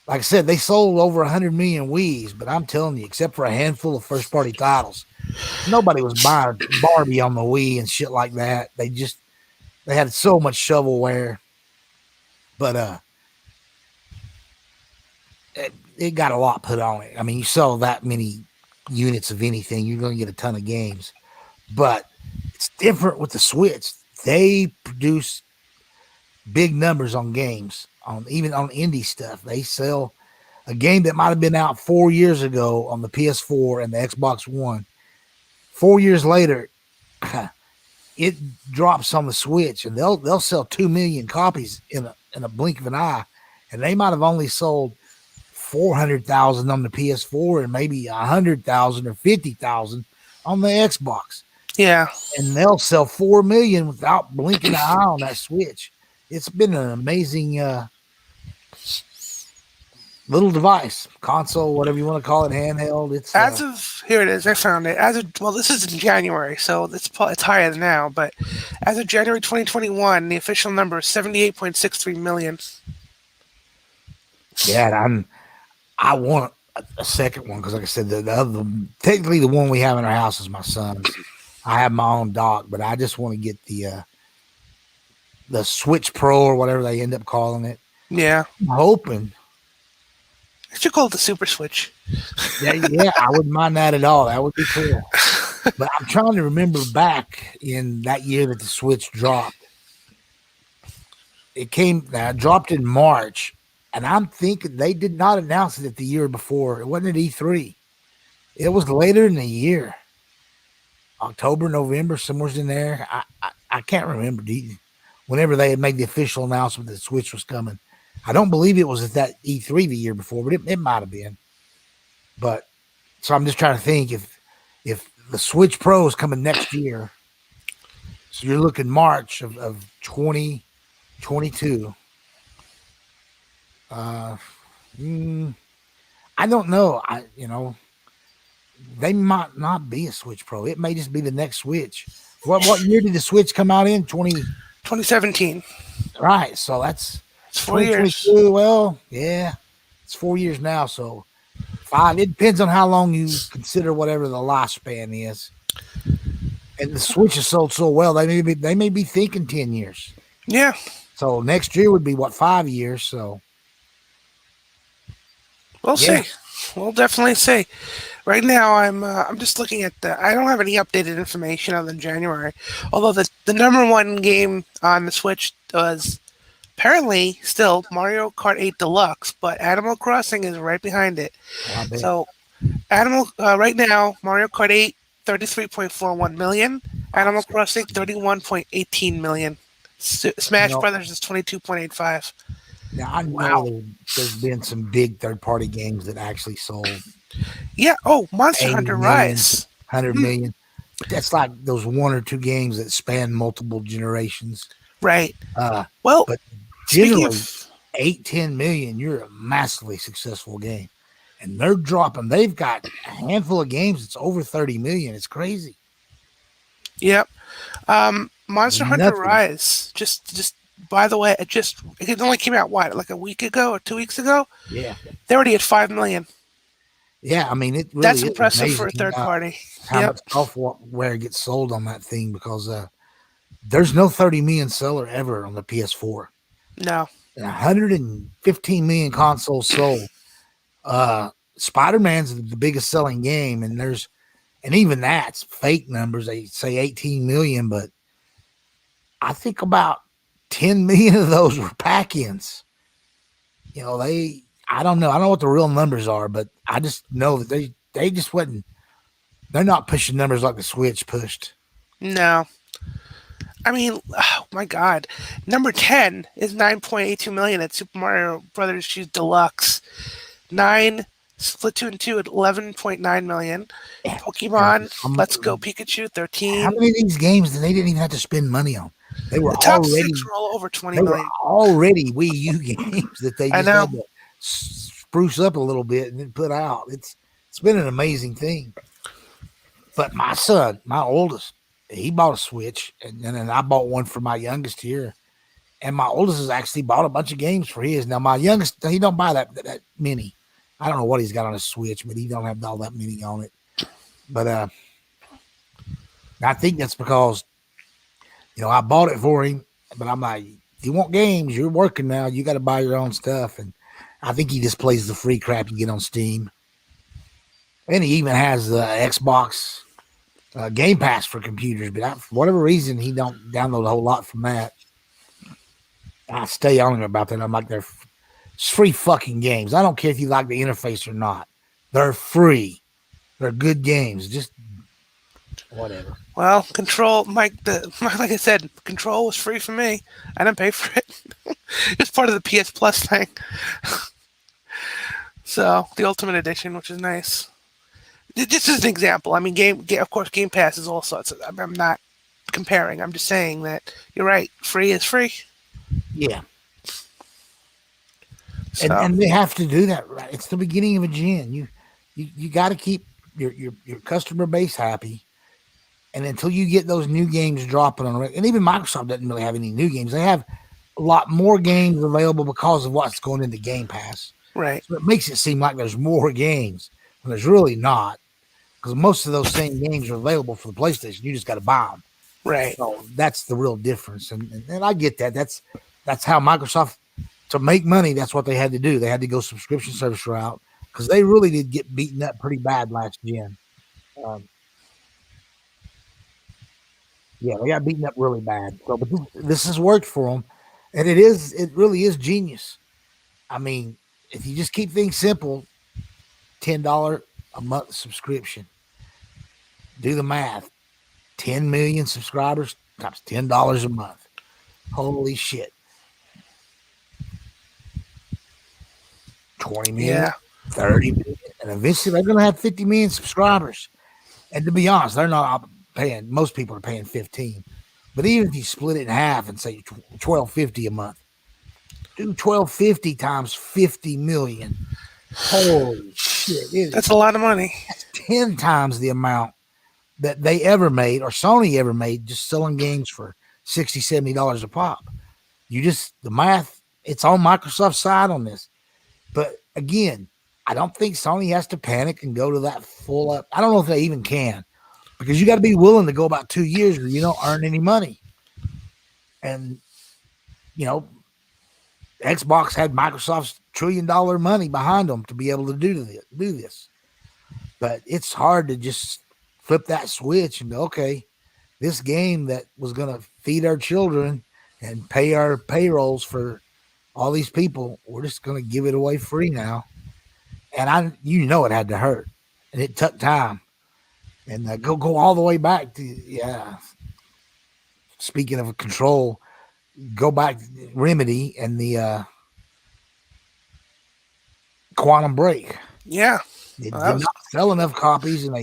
like I said, they sold over 100 million Wii's, but I'm telling you, except for a handful of first party titles, nobody was buying Barbie on the Wii and shit like that. They had so much shovelware, but it got a lot put on it. I mean, you sell that many units of anything, you're going to get a ton of games. But it's different with the Switch. They produce big numbers on games, even on indie stuff. They sell a game that might have been out 4 years ago on the PS4 and the Xbox One. 4 years later, it drops on the Switch, and they'll sell 2 million copies in a blink of an eye, and they might have only sold 400,000 on the PS4 and maybe 100,000 or 50,000 on the Xbox. Yeah, And they'll sell 4 million without blinking an eye on that Switch. It's been an amazing little device, console, whatever you want to call it, handheld. It's as of here it is. I found it. This is in January, so it's higher than now. But as of January 2021, the official number is 78.63 million. yeah. And I want a second one because, like I said, the other, technically the one we have in our house is my son's. I have my own dock, but I just want to get the Switch Pro or whatever they end up calling it. Yeah, I'm hoping. I should call it the Super Switch. Yeah, I wouldn't mind that at all. That would be cool. But I'm trying to remember back in that year that the Switch dropped. It dropped in March, and I'm thinking they did not announce it the year before. It wasn't at E3. It was later in the year. October, November, somewhere's in there. I can't remember whenever they had made the official announcement that the Switch was coming. I don't believe it was at that E3 the year before, but it might have been. But so I'm just trying to think if the Switch Pro is coming next year. So you're looking March of 2022. I don't know. They might not be a Switch Pro. It may just be the next Switch. What year did the Switch come out in? 2017. Right. So that's It's 4 years. Well, yeah, it's 4 years now. So 5. It depends on how long you consider whatever the lifespan is. And the Switch is sold so well, they may be thinking 10 years. Yeah. So next year would be 5 years. So We'll see. We'll definitely see. Right now, I'm just looking at I don't have any updated information other than January. Although the number one game on the Switch was apparently still Mario Kart 8 Deluxe, but Animal Crossing is right behind it. So right now, Mario Kart 8 33.41 million, Animal Crossing 31.18 million, Smash Brothers is 22.85. Now I know there's been some big third-party games that actually sold. Yeah. Oh, Monster Hunter Rise. 100 million. but that's like those one or two games that span multiple generations. Right. Uh, Well, but speaking generally, of 8, 10 million, you're a massively successful game. And they're dropping, they've got a handful of games that's over 30 million. It's crazy. yep, Monster Hunter Nothing. Rise. Just by the way, it only came out what, like a week ago or 2 weeks ago. Yeah. They already at 5 million. Yeah. I mean, it That's really is impressive for a amazing third party. how Yep. much software gets sold on that thing because there's no 30 million seller ever on the PS4. No. And 115 million consoles sold. Spider Man's the biggest selling game, and even that's fake numbers. They say 18 million, but I think about 10 million of those were pack ins. I don't know. I don't know what the real numbers are, but I just know that they just wasn't, they're not pushing numbers like the Switch pushed. No. I mean, oh my God. Number 10 is 9.82 million at Super Mario Brothers Shoes Deluxe. 9 Splatoon 2 at 11.9 million. Yeah. Pokemon How, Let's Go Pikachu how 13. many of these games that they didn't even have to spend money on? They were The top already six are all over 20 they were million. already Wii U games that they I just know. had to spruce up a little bit and then put out. It's been an amazing thing. But my son, my oldest, he bought a Switch, and then I bought one for my youngest here. And my oldest has actually bought a bunch of games for his. Now my youngest, he don't buy that many. I don't know what he's got on his Switch, but he don't have all that many on it. But I think that's because I bought it for him. But I'm like, if you want games, you're working now. You got to buy your own stuff. And I think he just plays the free crap you get on Steam. And he even has the Xbox Game Pass for computers. But for whatever reason, he don't download a whole lot from that. I stay on him about that. I'm like, they're free fucking games. I don't care if you like the interface or not. They're free. They're good games. Just whatever. Well, Control, Mike, like I said, Control was free for me. I didn't pay for it. It's part of the PS Plus thing. So, the Ultimate Edition, which is nice. Just as an example, I mean, of course, Game Pass is all sorts. I'm not comparing. I'm just saying that you're right. Free is free. Yeah. So, And they have to do that, right? It's the beginning of a gen. You got to keep your customer base happy, and until you get those new games dropping on, and even Microsoft doesn't really have any new games. They have a lot more games available because of what's going into Game Pass. right. So it makes it seem like there's more games when there's really not, because most of those same games are available for the PlayStation. You just got to buy them. Right. So that's the real difference, and I get that. That's how Microsoft, to make money, that's what they had to do. They had to go subscription service route because they really did get beaten up pretty bad last gen. Um, yeah, they got beaten up really bad. So, but this has worked for them, and it really is genius. I mean, if you just keep things simple, $10 a month subscription. Do the math. 10 million subscribers times $10 a month. Holy shit. 20 million, Yeah. 30 million, and eventually they're going to have 50 million subscribers. And to be honest, they're not paying, most people are paying 15. But even if you split it in half and say $12.50 a month, do $12.50 times 50 million. Holy shit. That's a lot of money. 10 times the amount that they ever made or Sony ever made just selling games for $60, $70 a pop. The math, it's on Microsoft's side on this. But again, I don't think Sony has to panic and go to that full up. I don't know if they even can, because you got to be willing to go about 2 years where you don't earn any money. And, Xbox had Microsoft's $1 trillion money behind them to be able to do this. But it's hard to just flip that switch and go, okay, this game that was going to feed our children and pay our payrolls for all these people, we're just going to give it away free now. And it had to hurt, and it took time. And go all the way back to, speaking of Control, go back to Remedy and the Quantum Break. Yeah. It did not sell enough copies, and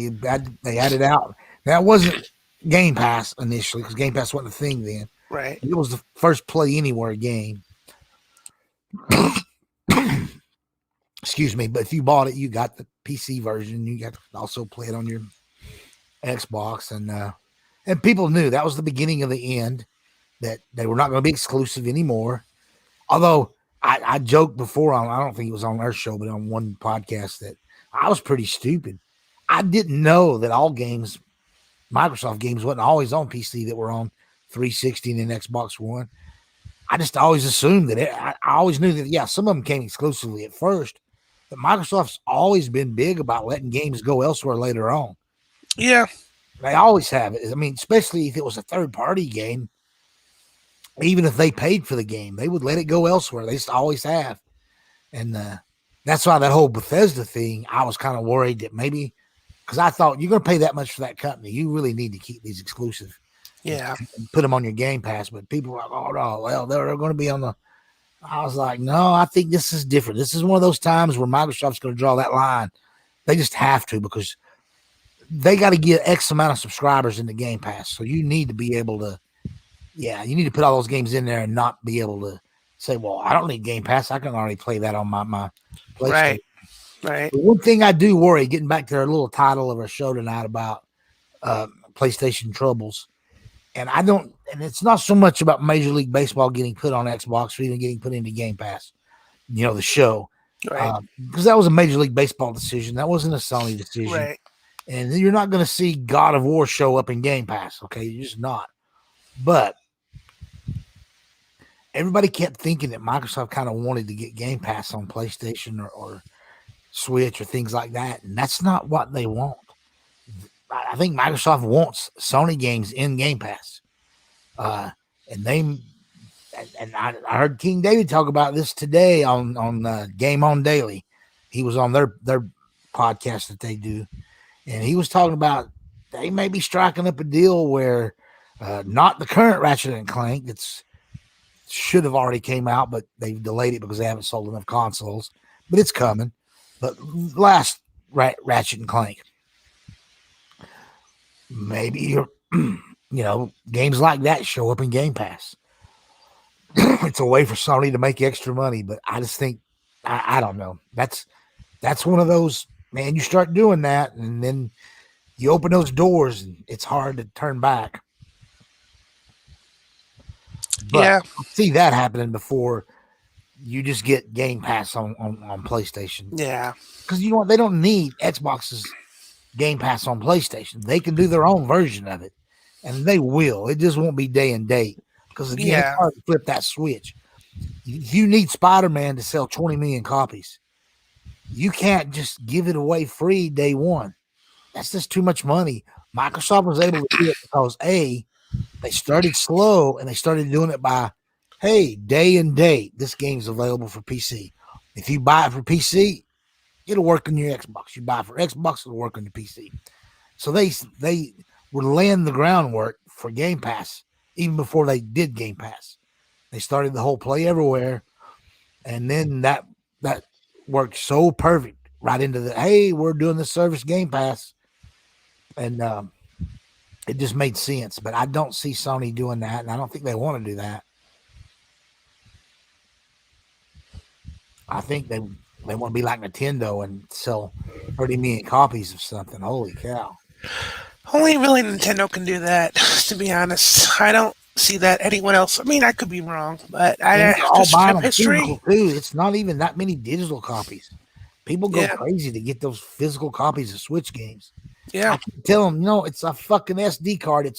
they had it out. That wasn't Game Pass initially because Game Pass wasn't a thing then. Right. It was the first Play Anywhere game. Excuse me, but if you bought it, you got the PC version. You got to also play it on your Xbox, and people knew that was the beginning of the end. That they were not going to be exclusive anymore. Although I joked before on, I don't think it was on our show, but on one podcast that I was pretty stupid. I didn't know that all games, Microsoft games, wasn't always on PC that were on 360 and Xbox One. I just always assumed that I always knew that, yeah, some of them came exclusively at first, but Microsoft's always been big about letting games go elsewhere later on. Yeah. They always have it. I mean, especially if it was a third-party game, even if they paid for the game, they would let it go elsewhere. They just always have. And that's why that whole Bethesda thing, I was kind of worried that maybe, because I thought you're going to pay that much for that company. You really need to keep these exclusive. Yeah. And put them on your Game Pass. But people were like, oh, no, well, they're going to be on the. I was like, no, I think this is different. This is one of those times where Microsoft's going to draw that line. They just have to because they got to get X amount of subscribers in the Game Pass. So you need to be able to, you need to put all those games in there and not be able to say, well, I don't need Game Pass. I can already play that on my PlayStation. Right. But one thing I do worry, getting back to our little title of our show tonight about PlayStation troubles, and it's not so much about Major League Baseball getting put on Xbox or even getting put into Game Pass, the show. Right. Because that was a Major League Baseball decision. That wasn't a Sony decision. Right. And you're not going to see God of War show up in Game Pass. Okay. You're just not. But everybody kept thinking that Microsoft kind of wanted to get Game Pass on PlayStation or Switch or things like that. And that's not what they want. I think Microsoft wants Sony games in Game Pass. And I heard King David talk about this today on Game On Daily. He was on their podcast that they do. And he was talking about they may be striking up a deal where not the current Ratchet and Clank that's should have already came out, but they've delayed it because they haven't sold enough consoles. But it's coming. But last Ratchet and Clank. Maybe games like that show up in Game Pass. It's a way for Sony to make extra money, but I just think I don't know. That's one of those, man. You start doing that, and then you open those doors, and it's hard to turn back. But I see that happening before you just get Game Pass on PlayStation. Yeah, because you know what? They don't need Xbox's Game Pass on PlayStation. They can do their own version of it, and they will. It just won't be day and date because again, it's hard to flip that switch. If you need Spider-Man to sell 20 million copies, you can't just give it away free day one. That's just too much money. Microsoft was able to do it because they started slow and they started doing it by, hey, day and date. This game's available for PC. If you buy it for PC, it'll work on your Xbox. You buy it for Xbox, it'll work on your PC. So they were laying the groundwork for Game Pass even before they did Game Pass. They started the whole Play Everywhere, and then that worked so perfect right into the, hey, we're doing the service Game Pass, and it just made sense. But I don't see Sony doing that, and I don't think they want to do that. I think they want to be like Nintendo and sell 30 million copies of something. Holy cow. Only really Nintendo can do that, to be honest. I don't see that anyone else. I mean, I could be wrong, but I all buying them history. Physical too. It's not even that many digital copies. People go crazy to get those physical copies of Switch games. Yeah. I can tell them, it's a fucking SD card.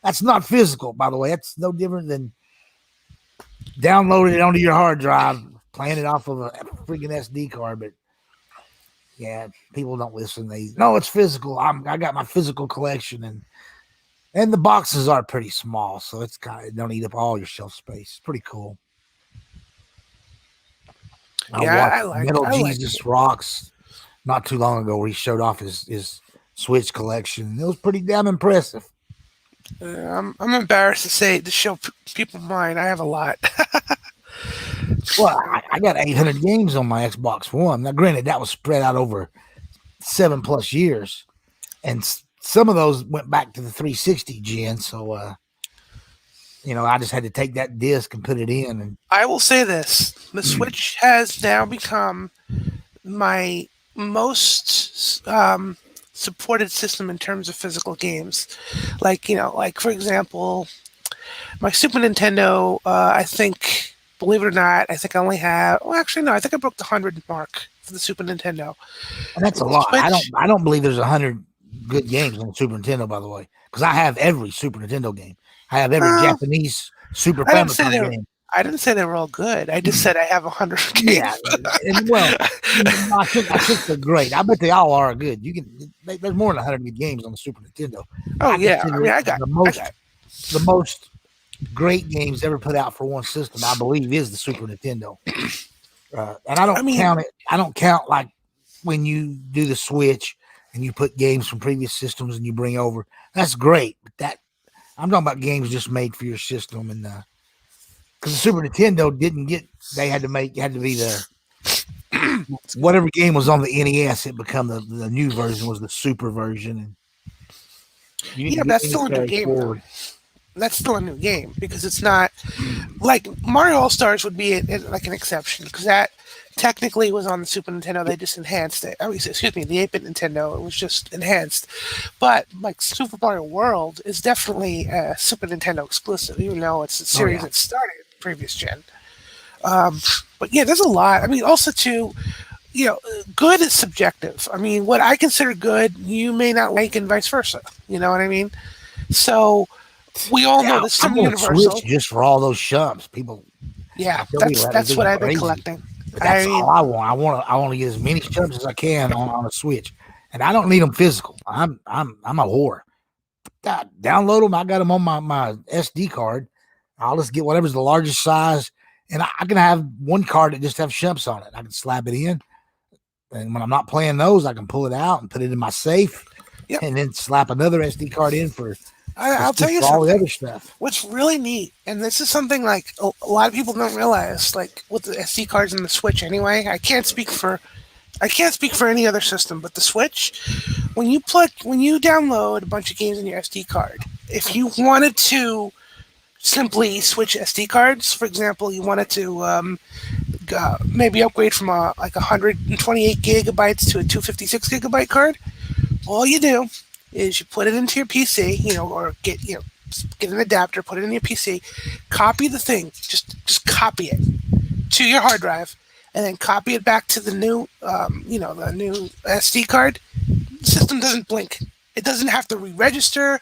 That's not physical, by the way. That's no different than downloading it onto your hard drive, playing it off of a freaking SD card. But yeah, people don't listen. It's physical. I got my physical collection, and the boxes are pretty small, so it's don't eat up all your shelf space. It's pretty cool. I like Metal Jesus Rocks not too long ago where he showed off his Switch collection. It was pretty damn impressive. I'm embarrassed to show people mine. I have a lot. Well, I got 800 games on my Xbox One. Now, granted, that was spread out over 7+ years, and some of those went back to the 360 gen. So, I just had to take that disc and put it in. And I will say this: the Switch has now become my most supported system in terms of physical games. Like for example, my Super Nintendo. I think, believe it or not, I think I only have. Well, actually, no. I think I broke the 100 mark for the Super Nintendo. that's a With the lot. Switch, I don't believe there's 100 good games on the Super Nintendo, by the way, because I have every Super Nintendo game. I have every uh, Japanese Super I didn't say Famicom they were. game. I didn't say they were all good. I just said I have 100 Yeah, games. and well, I think they're great. I bet they all are good. There's more than 100 good games on the Super Nintendo. Oh I yeah, I consider mean, it I got. the most great games ever put out for one system. I believe is the Super Nintendo, and I I don't mean, count it. I don't count like when you do the Switch and you put games from previous systems and you bring over. That's great, but that I'm talking about games just made for your system, and because the Super Nintendo didn't get, they had to make had to be the excuse me. whatever game was on the NES, it become the new version was the super version, and you Yeah, didn't but get that's any still a new carry game though. forward. That's still a new game because it's not like Mario All Stars would be like an exception because that technically was on the Super Nintendo. They just enhanced it. I mean, excuse me, the 8-bit Nintendo. It was just enhanced. But like Super Mario World is definitely a Super Nintendo exclusive, even though it's a Oh series yeah, that started previous gen. But yeah, there's a lot. I mean, also too, good is subjective. I mean, what I consider good, you may not like, and vice versa. You know what I mean? So we all know yeah. there's I'm some gonna switch universal. just for all those shumps. People, Yeah, I tell people that's that that's they what go I've been crazy, collecting. but I that's all mean, I want. I want to get as many shumps as I can on a Switch, and I don't need them physical. I'm a whore. Download them. I got them on my SD card. I'll just get whatever's the largest size, and I can have one card that just have shumps on it. I can slap it in, and when I'm not playing those, I can pull it out and put it in my safe, yep. and then slap another SD card in for I'll tell you for all the something. other stuff. What's really neat, and this is something like a lot of people don't realize, like with the SD cards and the Switch. Anyway, I can't speak for any other system, but the Switch, when you download a bunch of games in your SD card, if you wanted to simply switch SD cards, for example, you wanted to maybe upgrade from a 128 gigabytes to a 256 gigabyte card, all you do is you put it into your PC, or get an adapter, put it in your PC, copy the thing, just copy it to your hard drive, and then copy it back to the new, the new SD card. The system doesn't blink. It doesn't have to re-register.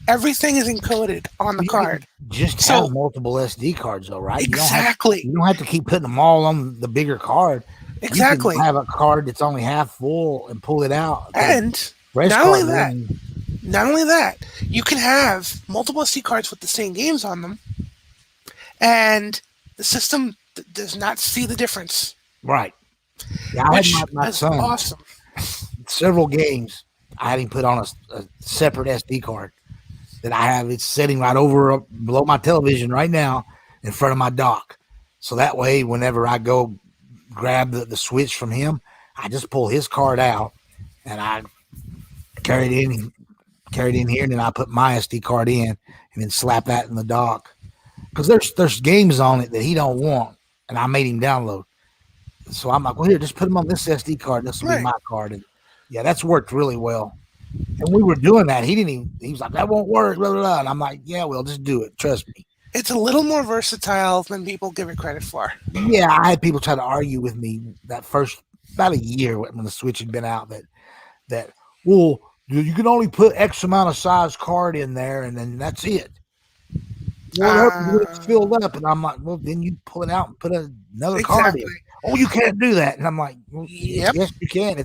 Everything is encoded on the You card. can just have So multiple SD cards, though, right? exactly, You don't have to keep putting them all on the bigger card. You can exactly, have a card that's only half full and pull it out, put a and fresh not only card that, in. not only that, you can have multiple SD cards with the same games on them, and the system does not see the difference, Right. Yeah, I had which my is son awesome. several games. I had him put on a separate SD card that I have. It's sitting right over below my television right now in front of my dock. So that way, whenever I go grab the Switch from him, I just pull his card out and I carry it in here, and then I put my SD card in and then slap that in the dock. Because there's games on it that he don't want, and I made him download. So I'm like, well, here, just put them on this SD card. This will be Right. my card. And yeah, that's worked really well. And we were doing that. He didn't even, he was like, that won't work. Blah, blah, blah. And I'm like, yeah, well, just do it. Trust me. It's a little more versatile than people give it credit for. Yeah, I had people try to argue with me that first about a year when the Switch had been out that well, you can only put X amount of size card in there and then that's it. What happens when it's Uh, filled up? And I'm like, well, then you pull it out and put another card in. exactly. Oh, you can't do that. And I'm like, well, Yep. yes, you can.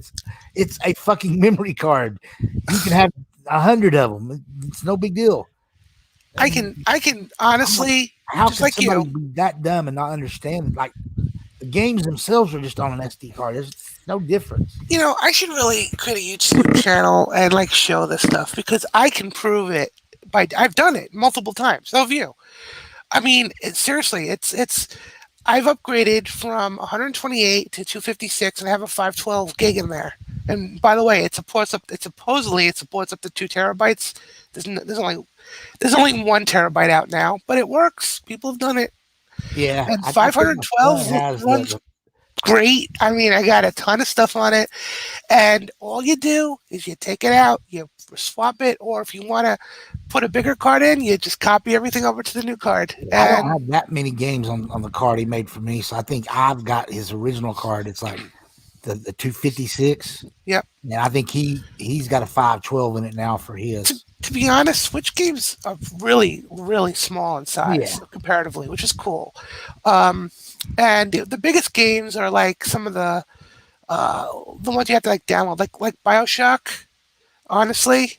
It's a fucking memory card. You can have 100 of them. It's no big deal. And I can I'm like, honestly, how just can like somebody you, be that dumb and not understand it? Like the games themselves are just on an SD card. There's no difference. I should really create a YouTube channel and like show this stuff because I can prove it. I've done it multiple times. So have you. I mean, seriously, it's. I've upgraded from 128 to 256, and I have a 512 gig in there. And by the way, it supports up to 2 terabytes. There's only 1 terabyte out now, but it works. People have done it, Yeah, and I think my son 512 has runs great. I mean, I got a ton of stuff on it, and all you do is you take it out, you swap it, or if you want to put a bigger card in, you just copy everything over to the new card. I don't And have that many games on the card he made for me, so I think I've got his original card. It's like the 256. yep. And I think he's got a 512 in it now for his. To be honest, Switch games are really, really small in Yeah. size comparatively, which is cool. Um, and the biggest games are like some of the ones you have to like download, like Bioshock. Honestly,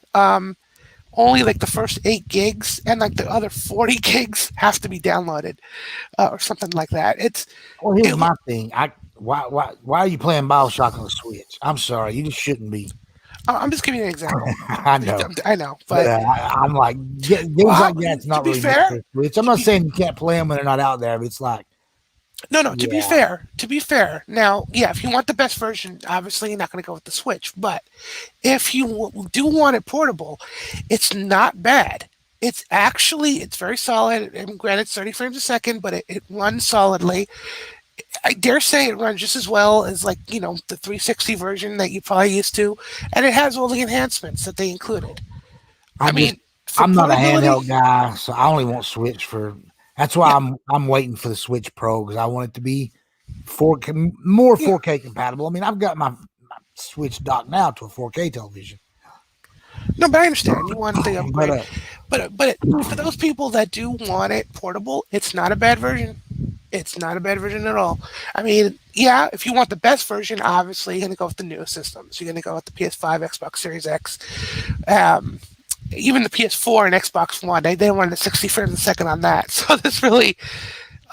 only like the first 8 gigs and like the other 40 gigs have to be downloaded or something like that. Well, here's It, my thing. Why are you playing Bioshock on the Switch? I'm sorry, you just shouldn't be. I'm just giving you an example. I know, I know, but but I'm like games well, like that's to not be really meant fair, for Switch. I'm not saying you can't play them when they're not out there, but it's like, no. yeah, To be fair. Now, yeah, if you want the best version, obviously you're not going to go with the Switch. But if you do want it portable, it's not bad. It's very solid. And granted, it's 30 frames a second, but it runs solidly. I dare say it runs just as well as like the 360 version that you probably used to, and it has all the enhancements that they included. I I just mean, for I'm not a portability, handheld guy, so I only want Switch for. That's why yeah, I'm waiting for the Switch Pro because I want it to be 4K, more yeah. 4K compatible. I mean, I've got my Switch docked now to a 4K television, No, but I understand you want the but upgrade, but for those people that do want it portable, it's not a bad version. It's not a bad version at all. I mean, yeah, if you want the best version, obviously you're gonna go with the newest systems. You're gonna go with the PS5, Xbox Series X, um, even the PS4 and Xbox One. They wanted the 60 frames a second on that. So there's really,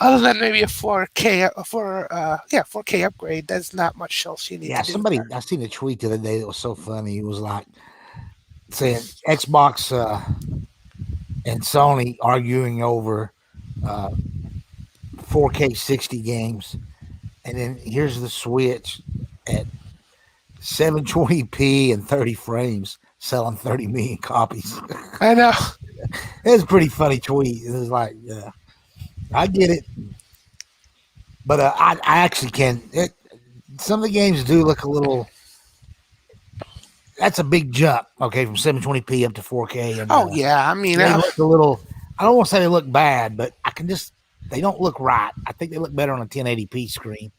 other than maybe a 4K, 4K upgrade, there's not much else you need yeah, to do there. I seen a tweet the other day that was so funny. It was like saying Xbox and Sony arguing over uh, 4K 60 games, and then here's the Switch at 720p and 30 frames selling 30 million copies. I know. It's a pretty funny tweet. It was like, yeah, I get it, but I actually can. Some of the games do look a little. That's a big jump, okay, from 720p up to 4K, and Oh yeah, I mean, they look a little. I don't want to say they look bad, but I can just they don't look right. I think they look better on a 1080p screen,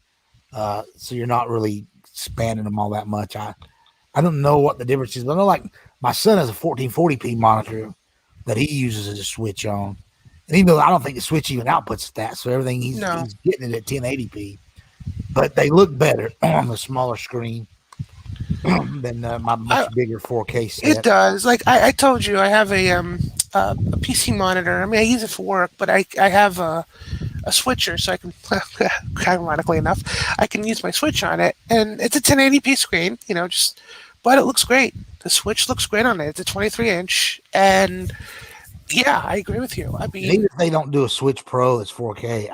so you're not really spanning them all that much. I don't know what the difference is, but I know like my son has a 1440p monitor that he uses as a switch on, and even though I don't think the switch even outputs that, so everything he's no. getting it at 1080p, but they look better on the smaller screen than my much I, bigger 4K It set. does. Like I told you, I have a PC monitor. I mean, I use it for work, but I have a switcher, so I can, ironically enough, I can use my switch on it, and it's a 1080p screen. But it looks great. The switch looks great on it. It's a 23-inch, and yeah, I agree with you. I And mean, even if they don't do a Switch Pro that's 4K,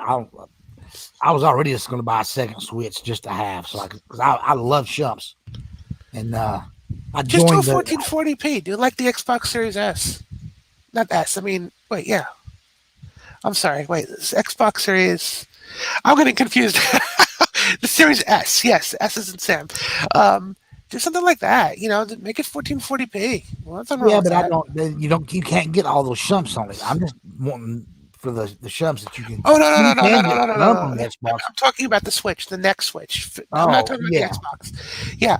I was already just going to buy a second Switch just to have, so because I love shumps, and I just do a joined the 1440p. Do like the Xbox Series S, not S. I mean, wait, yeah. I'm sorry. Wait, this Xbox Series. I'm getting confused. The Series S, yes, S is in Sam. Do something like that. Make it 1440p. Well, nothing wrong yeah, with but I that. don't. You can't get all those shumps on it. I'm just wanting for the shumps that you can. Oh no no no You no no can no get no no some no! on No. the Xbox. I'm talking about the Switch, the next Switch. I'm not Oh talking about the yeah, Xbox. Yeah,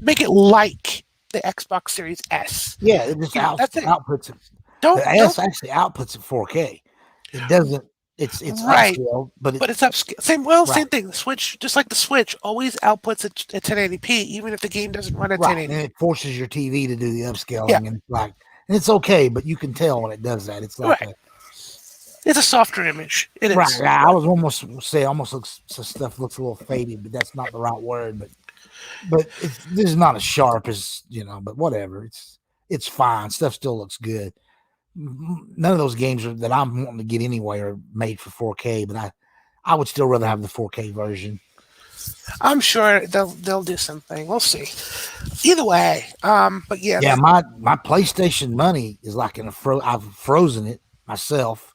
make it like the Xbox Series S. yeah. It just That's it. outputs it. Don't The don't S actually outputs at 4K. It doesn't. It's right. upscaled, but But it's upscale. Same right. thing. The Switch, just like the Switch, always outputs at 1080p, even if the game doesn't run at Right, and 1080. it forces your TV to do the Yeah, upscaling, and it's okay, but you can tell when it does that. It's like right. a It's a softer image. It right. is. I was almost say almost looks so stuff looks a little faded, but that's not the right word. But this is not as sharp as but whatever. It's fine. Stuff still looks good. None of those games that I'm wanting to get anyway are made for 4K, but I would still rather have the 4K version. I'm sure they'll do something. We'll see. Either way, but yeah, Yeah, my PlayStation money is like in a I've frozen it myself,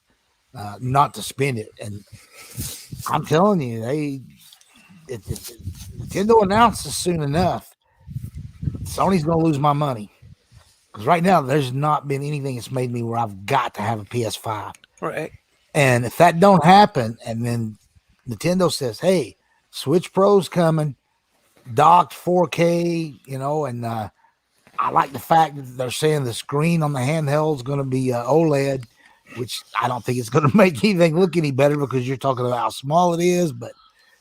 not to spend it, and I'm telling you, if Nintendo announces soon enough, Sony's gonna lose my money because right now there's not been anything that's made me where I've got to have a PS5, right. and if that don't happen, and then Nintendo says, "Hey, Switch Pro's coming, docked 4K," and I like the fact that they're saying the screen on the handheld is going to be OLED, which I don't think it's going to make anything look any better because you're talking about how small it is, but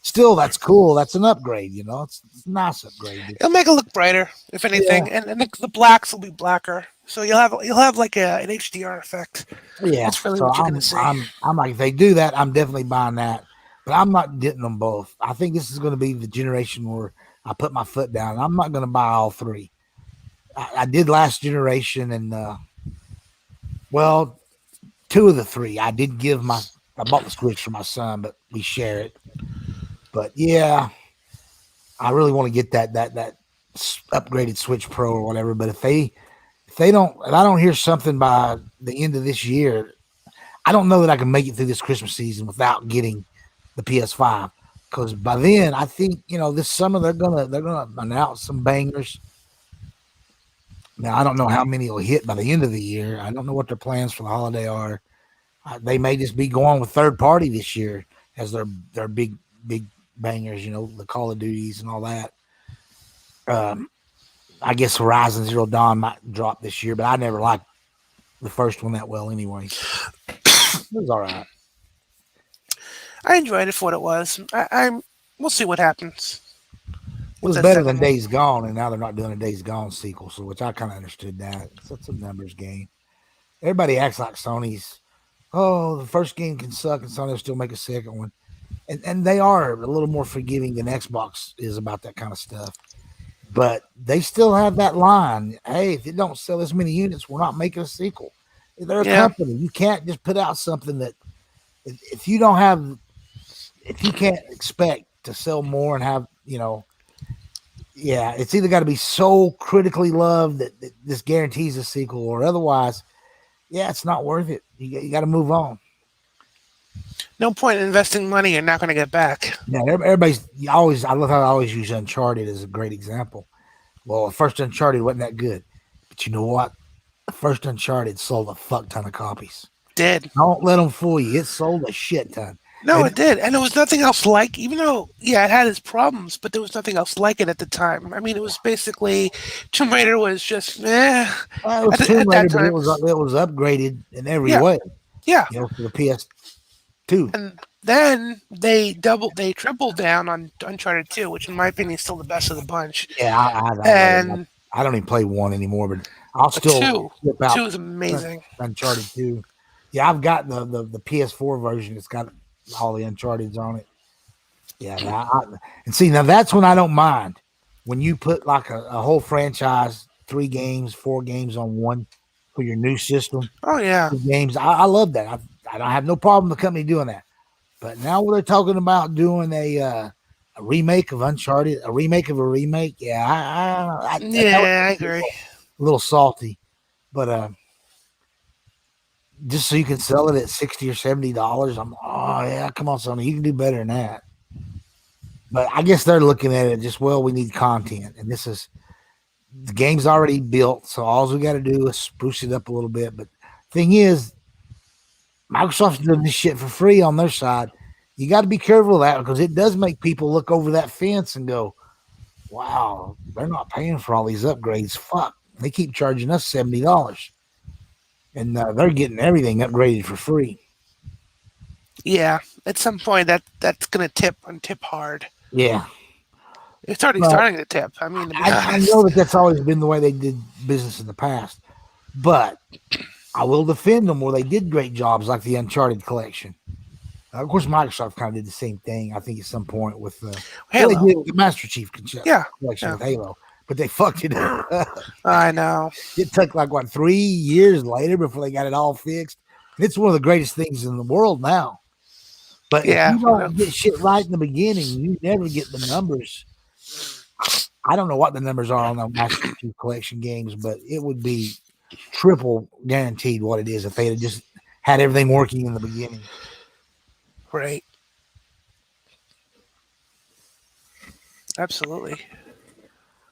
still, that's cool. That's an upgrade, it's a nice upgrade. It'll make it look brighter, if Yeah, anything, and the blacks will be blacker, so you'll have like an HDR effect. yeah. That's really So what you're gonna see. I'm like, if they do that, I'm definitely buying that. But I'm not getting them both. I think this is going to be the generation where I put my foot down. I'm not going to buy all three. I did last generation, and well, two of the three. I did I bought the Switch for my son, but we share it. But yeah, I really want to get that upgraded Switch Pro or whatever. But if they don't, and I don't hear something by the end of this year, I don't know that I can make it through this Christmas season without getting the PS5. Because by then, I think this summer they're gonna announce some bangers. Now I don't know how many will hit by the end of the year. I don't know what their plans for the holiday are. They may just be going with third party this year as their big bangers. The Call of Duties and all that. I guess Horizon Zero Dawn might drop this year, but I never liked the first one that well anyway. It was all right. I enjoyed it for what it was. We'll see what happens. It was better than Days Gone, and now they're not doing a Days Gone sequel, so which I kind of understood that. It's a numbers game. Everybody acts like Sony's, the first game can suck, and Sony will still make a second one. And they are a little more forgiving than Xbox is about that kind of stuff. But they still have that line, hey, if it don't sell this many units, we're not making a sequel. They're a company. You can't just put out something that if you can't expect to sell more and have, it's either got to be so critically loved that this guarantees a sequel, or otherwise, it's not worth it. You got to move on. No point in investing money you're not going to get back. Yeah, I love how I always use Uncharted as a great example. Well, the first Uncharted wasn't that good, but you know what? The first Uncharted sold a fuck ton of copies. Did. Don't let them fool you. It sold a shit ton. No, it did, and there was nothing else like. Even though, it had its problems, but there was nothing else like it at the time. I mean, it was basically Tomb Raider was just Well, it was Tomb Raider, but it was upgraded in every way. Yeah, for the PS2. And then they tripled down on Uncharted 2, which in my opinion is still the best of the bunch. Yeah, I don't even play 1 anymore, but I'll still flip out. 2 is amazing. Uncharted 2. Yeah, I've got the PS4 version. It's got all the Uncharted's on it. Yeah, and see, now that's when I don't mind when you put like a whole franchise, 3 games, 4 games on one for your new system. Oh yeah, games. I love that. I don't have no problem with the company doing that. But now they're talking about doing a remake of Uncharted, a remake of a remake. Yeah, I agree. A little salty, but just so you can sell it at $60 or $70, come on, Sony, you can do better than that. But I guess they're looking at it just, we need content, and the game's already built, so all we got to do is spruce it up a little bit. But thing is, Microsoft's doing this shit for free on their side. You got to be careful of that because it does make people look over that fence and go, wow, they're not paying for all these upgrades. Fuck, they keep charging us $70. And they're getting everything upgraded for free. Yeah, at some point that's going to tip hard. Yeah. It's already starting to tip. I mean, I know that's always been the way they did business in the past. But I will defend them where they did great jobs like the Uncharted collection. Of course, Microsoft kind of did the same thing, I think, at some point with Halo. They did with the Master Chief collection with Halo. But they fucked it up. I know. It took 3 years later before they got it all fixed. It's one of the greatest things in the world now. But if Yeah. you don't get shit right in the beginning, you never get the numbers. I don't know what the numbers are on the Master Chief Collection games, but it would be triple guaranteed what it is if they had just had everything working in the beginning. Right. Absolutely.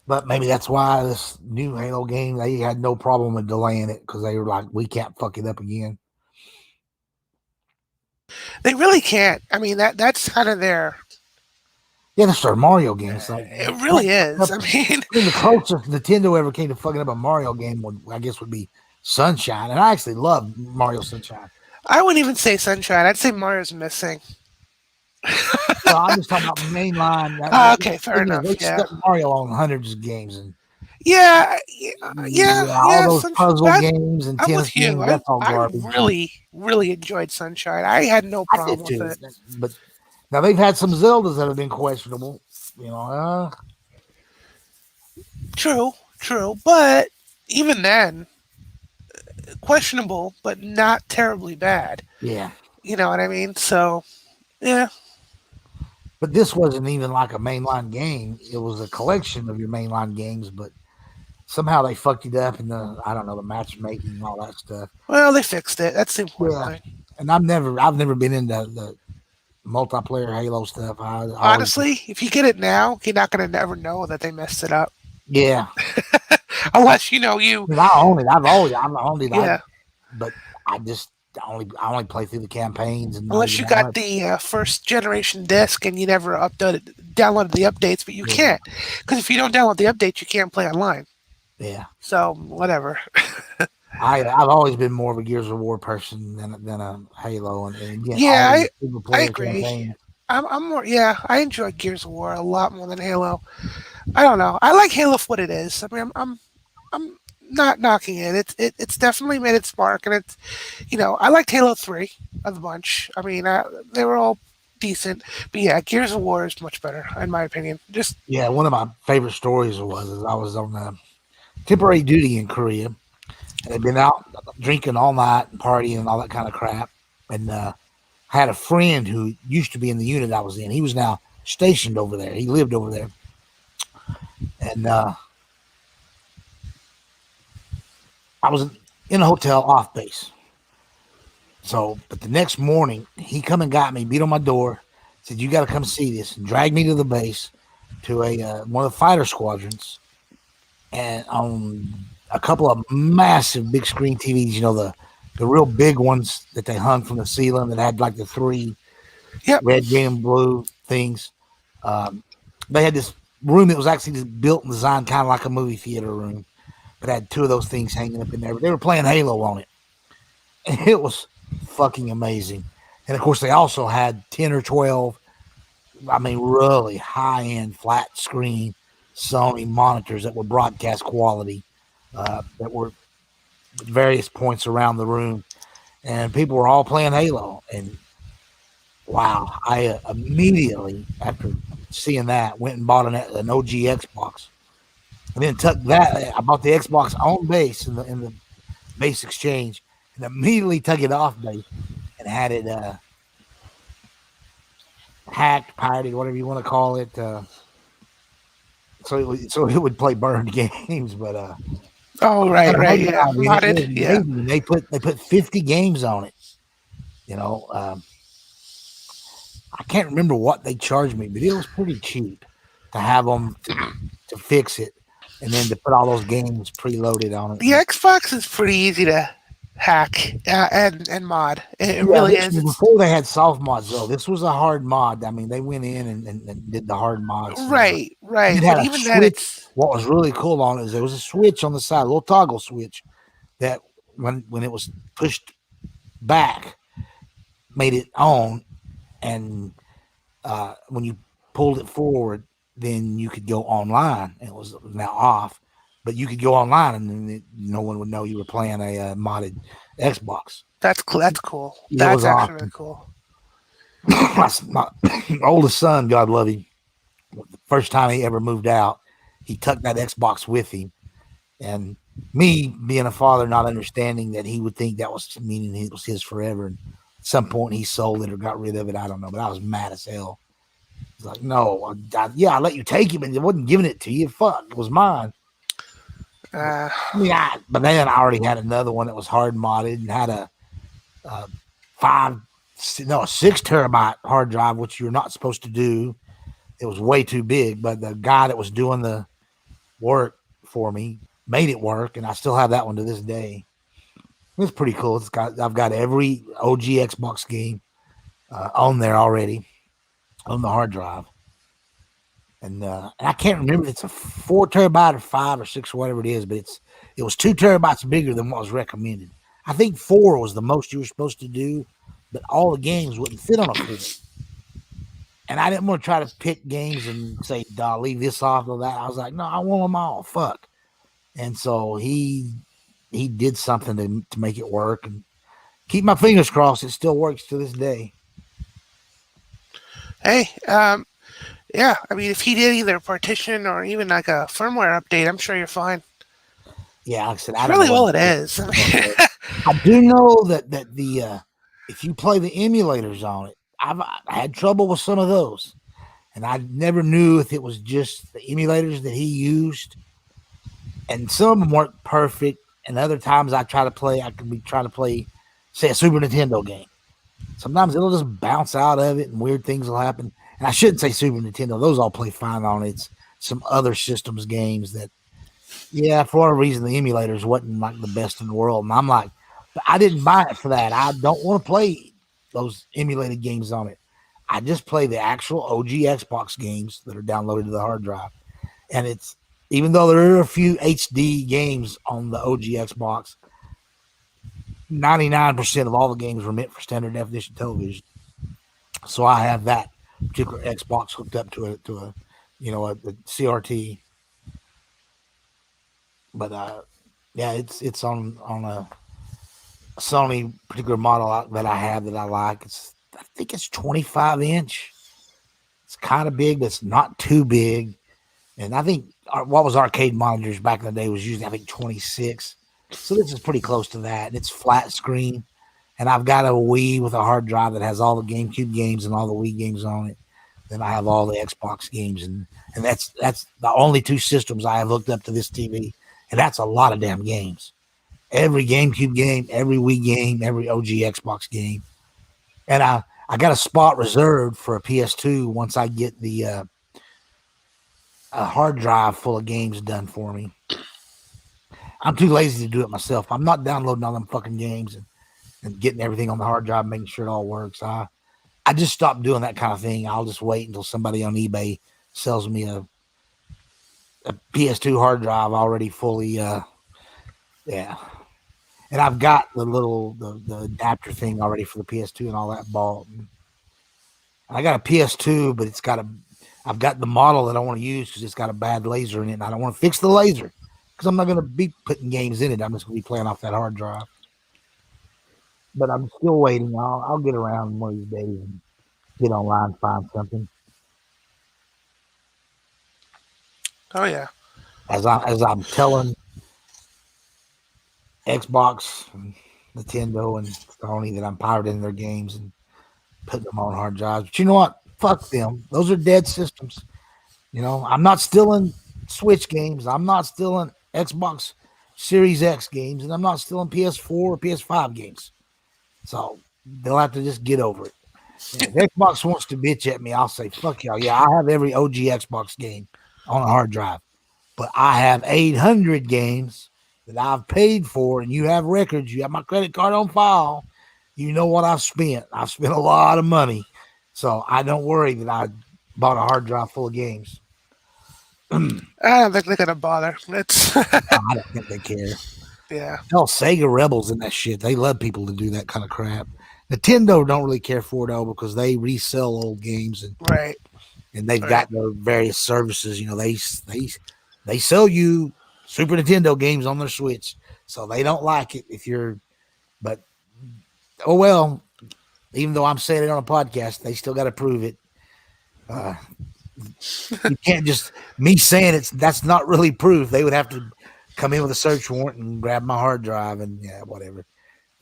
But maybe that's why this new Halo game, they had no problem with delaying it because they were like, we can't fuck it up again. They really can't. I mean, that's kind of their. Yeah, that's their Mario game. It's like, It really is. I mean, the closest Nintendo ever came to fucking up a Mario game would be Sunshine. And I actually love Mario Sunshine. I wouldn't even say Sunshine. I'd say Mario's missing. Well, I'm just talking about mainline. Okay, fair enough. They Yeah. stuck Mario on hundreds of games and Yeah, all those Sunshine. puzzle games and I'm tennis with you. games. That's all I garbage. really enjoyed Sunshine. I had no I problem did with too. it. But now they've had some Zeldas that have been questionable. You know, True, but even then, questionable, but not terribly bad. yeah. You know what I mean? So, yeah. But this wasn't even like a mainline game. It was a collection of your mainline games, but somehow they fucked it up in the matchmaking and all that stuff. Well, they fixed it. That's the important thing. And I've never been into the multiplayer Halo stuff. Honestly, if you get it now, you're not gonna never know that they messed it up. Yeah. Unless you. I own it. I've owned it. Yeah. But I only play through the campaigns and Unless you got the first generation disc and you never downloaded the updates, but you can't, because if you don't download the updates, you can't play online. Yeah. So whatever. I've always been more of a Gears of War person than a Halo, and again, yeah, I agree. Campaigns. I'm more. Yeah, I enjoy Gears of War a lot more than Halo. I don't know. I like Halo for what it is. I mean, I'm not knocking it. It's definitely made its mark, and it's I liked Halo 3 of the bunch. I mean, they were all decent, but yeah, Gears of War is much better in my opinion. Just one of my favorite stories was I was on temporary duty in Korea, and I'd been out drinking all night and partying and all that kind of crap, and I had a friend who used to be in the unit I was in. He was now stationed over there. He lived over there, and I was in a hotel off base. So, but the next morning, he come and got me, beat on my door, said, "You got to come see this," and dragged me to the base to one of the fighter squadrons, and on a couple of massive big screen TVs, the real big ones that they hung from the ceiling that had like the three red, green, and blue things. They had this room that was actually just built and designed kind of like a movie theater room, but had two of those things hanging up in there. But they were playing Halo on it, and it was fucking amazing. And of course, they also had 10 or 12, really high end flat screen Sony monitors that were broadcast quality, that were at various points around the room, and people were all playing Halo. And wow, I immediately after seeing that went and bought an OG Xbox, and then took that. I bought the Xbox on base in the base exchange, and immediately took it off base and had it hacked, pirated, whatever you want to call it. So it would play burned games, but oh right, yeah, modded, yeah. They put 50 games on it. I can't remember what they charged me, but it was pretty cheap to have them to fix it, and then to put all those games preloaded on it. The Xbox is pretty easy to hack and mod. It really is. Before they had soft mods, though, this was a hard mod. I mean, they went in and did the hard mods. Right. But even then, what was really cool on it is there was a switch on the side, a little toggle switch that when it was pushed back, made it on, and when you pulled it forward, then you could go online. It was now off, but you could go online, and then no one would know you were playing a modded Xbox. That's cool. That's actually awesome. Really cool. My oldest son, God love him, the first time he ever moved out, he took that Xbox with him, and me being a father, not understanding that he would think that was meaning it was his forever, and some point he sold it or got rid of it. I don't know, but I was mad as hell. He's like, no, I let you take it, but I wasn't giving it to you. Fuck, it was mine. Uh, But then I already had another one that was hard modded and had a 6 terabyte hard drive, which you're not supposed to do. It was way too big, but the guy that was doing the work for me made it work, and I still have that one to this day. It's pretty cool. I've got every OG Xbox game on there already on the hard drive, and I can't remember if it's a 4 terabyte or 5 or 6 or whatever it is, but it was 2 terabytes bigger than what was recommended. I think 4 was the most you were supposed to do, but all the games wouldn't fit on a 4. And I didn't want to try to pick games and say, leave this off or that. I was like, no, I want them all. Fuck. And so he did something to make it work, and keep my fingers crossed. It still works to this day. Hey, yeah. I mean, if he did either partition or even like a firmware update, I'm sure you're fine. Yeah, like I said, I don't know what it is. I do know that the if you play the emulators on it, I had trouble with some of those, and I never knew if it was just the emulators that he used, and some of them weren't perfect. And other times I could be trying to play, say, a Super Nintendo game. Sometimes it'll just bounce out of it and weird things will happen. And I shouldn't say Super Nintendo. Those all play fine on it. It's some other systems games that, for whatever reason, the emulators wasn't like the best in the world. And I'm like, but I didn't buy it for that. I don't want to play those emulated games on it. I just play the actual OG Xbox games that are downloaded to the hard drive. And it's, even though there are a few HD games on the OG Xbox, 99% of all the games were meant for standard definition television. So I have that particular Xbox hooked up to a CRT. But it's on a Sony particular model that I have that I like. I think it's 25-inch. It's kind of big, but it's not too big. And I think what was arcade monitors back in the day was usually, I think, 26. So this is pretty close to that. And it's flat screen. And I've got a Wii with a hard drive that has all the GameCube games and all the Wii games on it. Then I have all the Xbox games. And that's the only 2 systems I have hooked up to this TV. And that's a lot of damn games. Every GameCube game, every Wii game, every OG Xbox game. And I got a spot reserved for a PS2 once I get the a hard drive full of games done for me. I'm too lazy to do it myself. I'm not downloading all them fucking games and getting everything on the hard drive, making sure it all works. I just stopped doing that kind of thing. I'll just wait until somebody on eBay sells me a PS2 hard drive already fully. And I've got the adapter thing already for the PS2 and all that bought. And I got a PS2, but I've got the model that I want to use because it's got a bad laser in it, and I don't want to fix the laser because I'm not going to be putting games in it. I'm just going to be playing off that hard drive. But I'm still waiting. I'll get around one of these days and get online and find something. Oh yeah. As I'm telling Xbox, and Nintendo, and Sony that I'm pirating their games and putting them on hard drives. But you know what? Fuck them. Those are dead systems. I'm not stealing Switch games. I'm not stealing Xbox Series X games, and I'm not stealing PS4 or PS5 games. So they'll have to just get over it. And if Xbox wants to bitch at me, I'll say, fuck y'all. Yeah, I have every OG Xbox game on a hard drive. But I have 800 games that I've paid for, and you have records. You have my credit card on file. You know what I've spent. I've spent a lot of money. So I don't worry that I bought a hard drive full of games. I don't think they're going to bother. I don't think they care. Yeah. Hell, Sega Rebels and that shit. They love people to do that kind of crap. Nintendo don't really care for it, though, because they resell old games. Right. And they've got their various services. They sell you Super Nintendo games on their Switch. So they don't like it but oh well. Even though I'm saying it on a podcast, they still got to prove it. You can't just me saying that's not really proof. They would have to come in with a search warrant and grab my hard drive and whatever.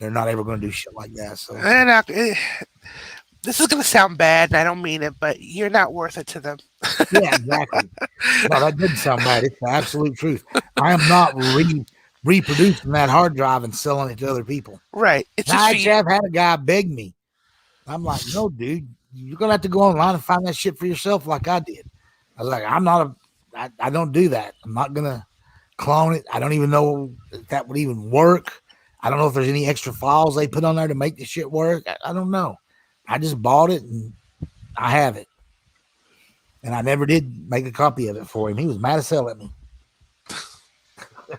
They're not ever going to do shit like that. So And this is going to sound bad, and I don't mean it, but you're not worth it to them. yeah, exactly. No, that didn't sound bad. It's the absolute truth. I am not reproducing that hard drive and selling it to other people. Right. It's And just I for actually you. have had a guy beg me. I'm like, no, dude, you're gonna have to go online and find that shit for yourself, like I did. I was like, I don't do that. I'm not gonna clone it. I don't even know if that would even work. I don't know if there's any extra files they put on there to make the shit work. I don't know. I just bought it and I have it. And I never did make a copy of it for him. He was mad as hell at me. In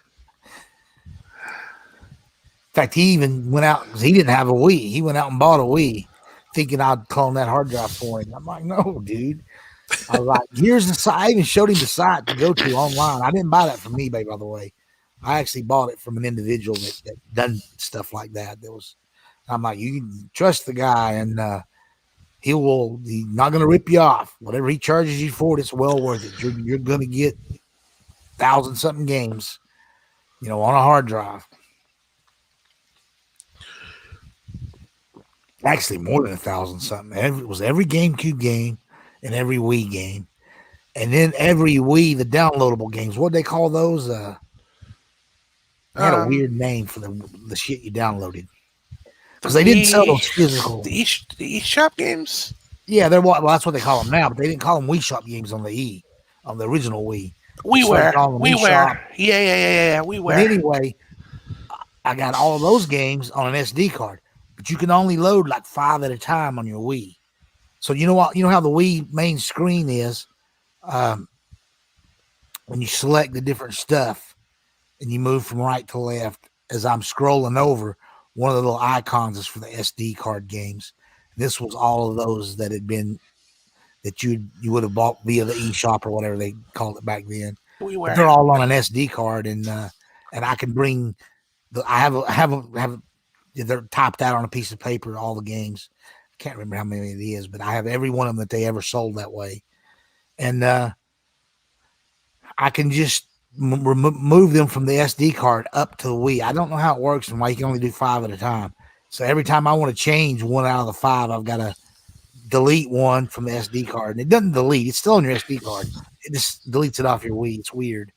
fact, he even went out because he didn't have a Wii. He went out and bought a Wii, thinking I'd clone that hard drive for him. I'm like, no, dude. I was like, here's the site. I even showed him the site to go to online. I didn't buy that from eBay, by the way. I actually bought it from an individual that done stuff like that. I'm like, you can trust the guy, and he's not going to rip you off. Whatever he charges you for it, it's well worth it. You're going to get 1,000-something games, on a hard drive. Actually, more than 1,000-something. It was every GameCube game and every Wii game, and then every Wii, the downloadable games. What they call those? They had a weird name for the shit you downloaded because they didn't sell those physical. The eShop games. Yeah, that's what they call them now, but they didn't call them Wii Shop games on the original Wii. WiiWare. Yeah. WiiWare. But anyway, I got all of those games on an SD card, but you can only load like 5 at a time on your Wii. So you know what? You know how the Wii main screen is when you select the different stuff and you move from right to left. As I'm scrolling over, one of the little icons is for the SD card games. This was all of those that had been that you would have bought via the eShop or whatever they called it back then. But they're all on an SD card, and I can bring they're typed out on a piece of paper, all the games. I can't remember how many it is, but I have every one of them that they ever sold that way. And I can just move them from the SD card up to the Wii. I don't know how it works and why you can only do 5 at a time. So every time I want to change one out of the 5, I've got to delete one from the SD card. And it doesn't delete. It's still on your SD card. It just deletes it off your Wii. It's weird.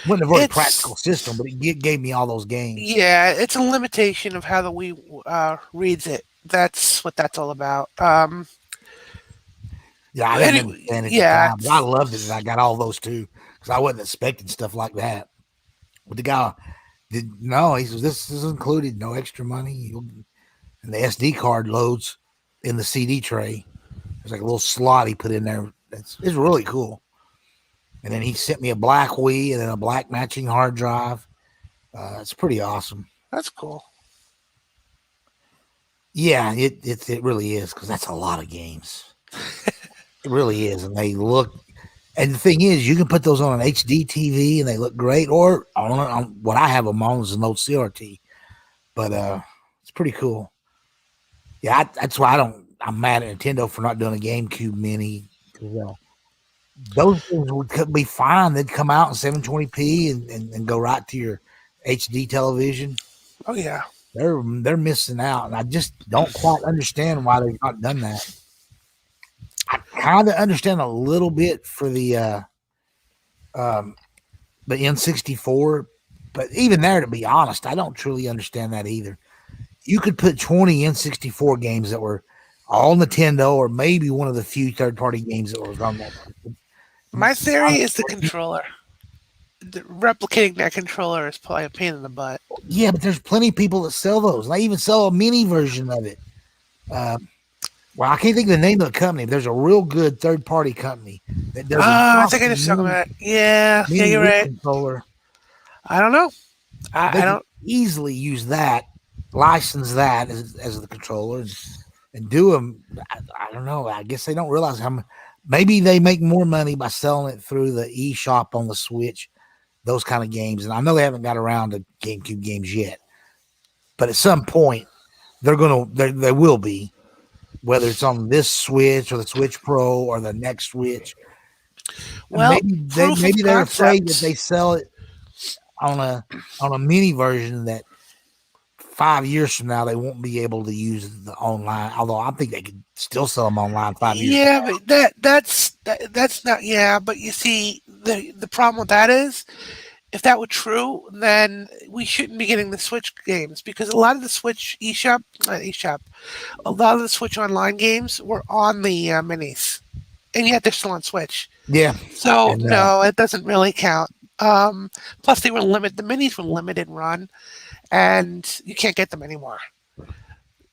It wasn't a very practical system, but it gave me all those games. Yeah, it's a limitation of how the Wii reads it. That's what that's all about. Yeah, I didn't understand it at the time, but I loved it, and I got all those too because I wasn't expecting stuff like that. But the guy he says, this is included, no extra money. And the SD card loads in the CD tray. There's like a little slot he put in there. It's really cool. And then he sent me a black Wii and then a black matching hard drive. It's pretty awesome. That's cool. Yeah, it really is because that's a lot of games. It really is, and they look. And the thing is, you can put those on an HD TV and they look great, or on what I have them on is an old CRT. But it's pretty cool. Yeah, that's why I'm mad at Nintendo for not doing a GameCube Mini. Those things would be fine. They'd come out in 720p and go right to your HD television. Oh yeah, they're missing out, and I just don't quite understand why they've not done that. I kind of understand a little bit for the N64, but even there, to be honest, I don't truly understand that either. You could put 20 N64 games that were all Nintendo, or maybe one of the few third-party games that was on that. My theory is the controller. Replicating that controller is probably a pain in the butt. Yeah, but there's plenty of people that sell those. They even sell a mini version of it. Well, I can't think of the name of the company, but there's a real good third-party company that does. I think I just talking about. Yeah, you're right. Controller. I don't know. I don't easily use that, license that as the controller, and do them. I don't know. I guess they don't realize how much. Maybe they make more money by selling it through the eShop on the Switch, those kind of games. And I know they haven't got around to GameCube games yet, but at some point they will be. Whether it's on this Switch or the Switch Pro or the next Switch. Well, maybe they're afraid that they sell it on a mini version that 5 years from now, they won't be able to use the online. Although I think they could still sell them online 5 years from Yeah, but that's not. Yeah, but you see, the problem with that is, if that were true, then we shouldn't be getting the Switch games because a lot of the Switch eShop, a lot of the Switch online games were on the minis, and yet they're still on Switch. now. Yeah, So and no, it doesn't really count. Plus, they were limited. The minis were limited run, and you can't get them anymore.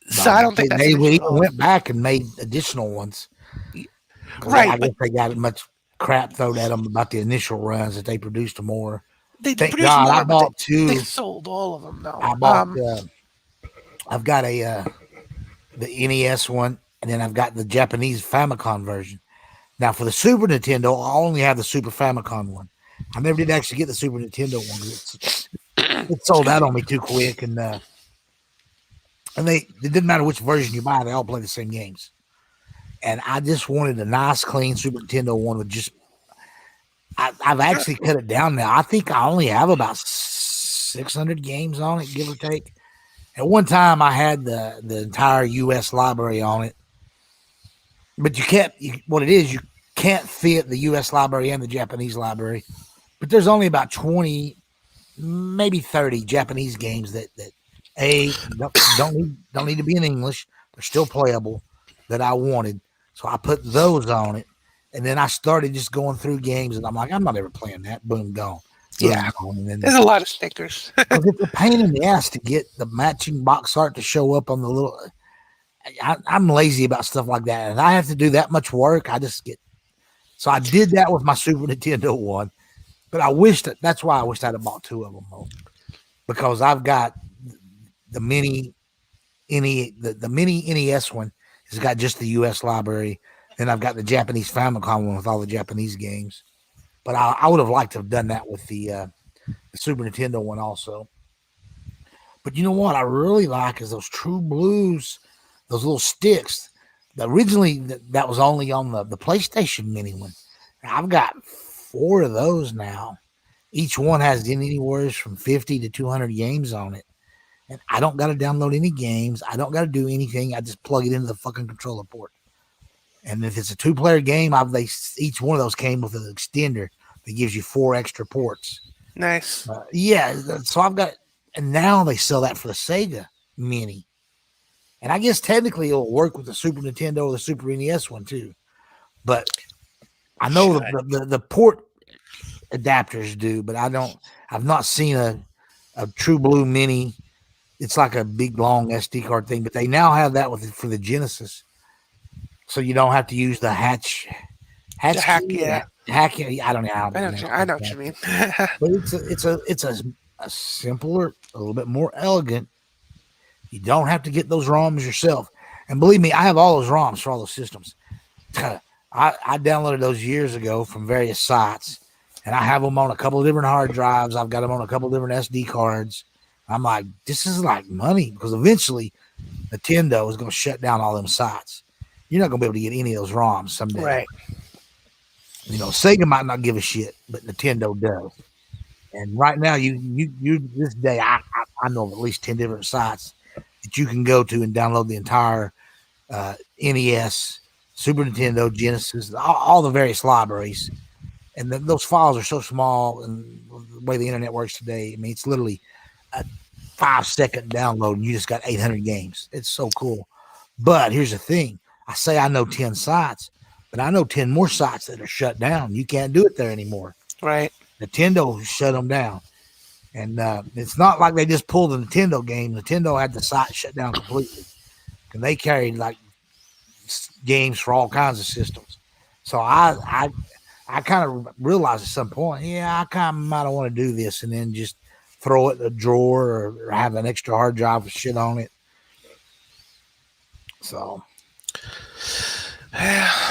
So well, I don't think that's they an issue even at all. went back and made additional ones because I Right, but guess they got much crap thrown at them about the initial runs that they produced more. they Thank produced God I more, but bought they two. sold all of them though. I bought. I've got the NES one, and then I've got the Japanese Famicom version. Now for the Super Nintendo, I only have the Super Famicom one. I never did actually get the Super Nintendo one because it sold Excuse out me. on me too quick, and it didn't matter which version you buy, they all play the same games. And I just wanted a nice, clean Super Nintendo one with just. I've Sure. actually cut it down now. I think I only have about 600 games on it, give or take. At one time, I had the entire U.S. library on it, but you can't. What it is, you can't fit the U.S. library and the Japanese library. But there's only about 20, maybe 30 Japanese games that don't need to be in English. They're still playable that I wanted. So I put those on it, and then I started just going through games, and I'm like, I'm not ever playing that. Boom, gone. Yeah, Boom, gone. And then there's a lot of stickers. because it's a pain in the ass to get the matching box art to show up on the little. I'm lazy about stuff like that, and I have to do that much work. I just get so I did that with my Super Nintendo one, but I wish that's why I wish I'd have bought two of them though, because I've got the mini the mini NES one has got just the U.S. library, and I've got the Japanese Famicom one with all the Japanese games. But I would have liked to have done that with the Super Nintendo one also. But you know what I really like is those True Blues, those little sticks. Originally, that was only on the PlayStation Mini one. I've got four of those now. Each one has anywhere from 50 to 200 games on it. And I don't got to download any games. I don't got to do anything. I just plug it into the fucking controller port. And if it's a two-player game, each one of those came with an extender that gives you four extra ports. Nice. Yeah, so I've got, and now they sell that for the Sega Mini. And I guess technically it'll work with the Super Nintendo or the Super NES one too. But I know the port adapters do, but I've not seen a True Blue Mini. It's like a big long SD card thing, but they now have that for the Genesis. So you don't have to use the hatch The hack, key. yeah. Hack. I don't know how to pronounce I know what that. you mean. But it's a simpler, a little bit more elegant. You don't have to get those ROMs yourself. And believe me, I have all those ROMs for all those systems. I downloaded those years ago from various sites, and I have them on a couple of different hard drives. I've got them on a couple of different SD cards. I'm like, this is like money because eventually Nintendo is going to shut down all them sites. You're not going to be able to get any of those ROMs someday. Right. You know, Sega might not give a shit, but Nintendo does. And right now, you this day, I know of at least 10 different sites that you can go to and download the entire NES, Super Nintendo, Genesis, all the various libraries. And those files are so small, and the way the internet works today, I mean, it's literally a 5-second download, and you just got 800 games. It's so cool. But here's the thing: I say I know 10 sites, but I know 10 more sites that are shut down. You can't do it there anymore. Right. Nintendo shut them down. And it's not like they just pulled the Nintendo game. Nintendo had the site shut down completely. And they carried like games for all kinds of systems. So I kind of realized at some point, yeah, I kind of might want to do this and then just throw it in a drawer or have an extra hard drive with shit on it. So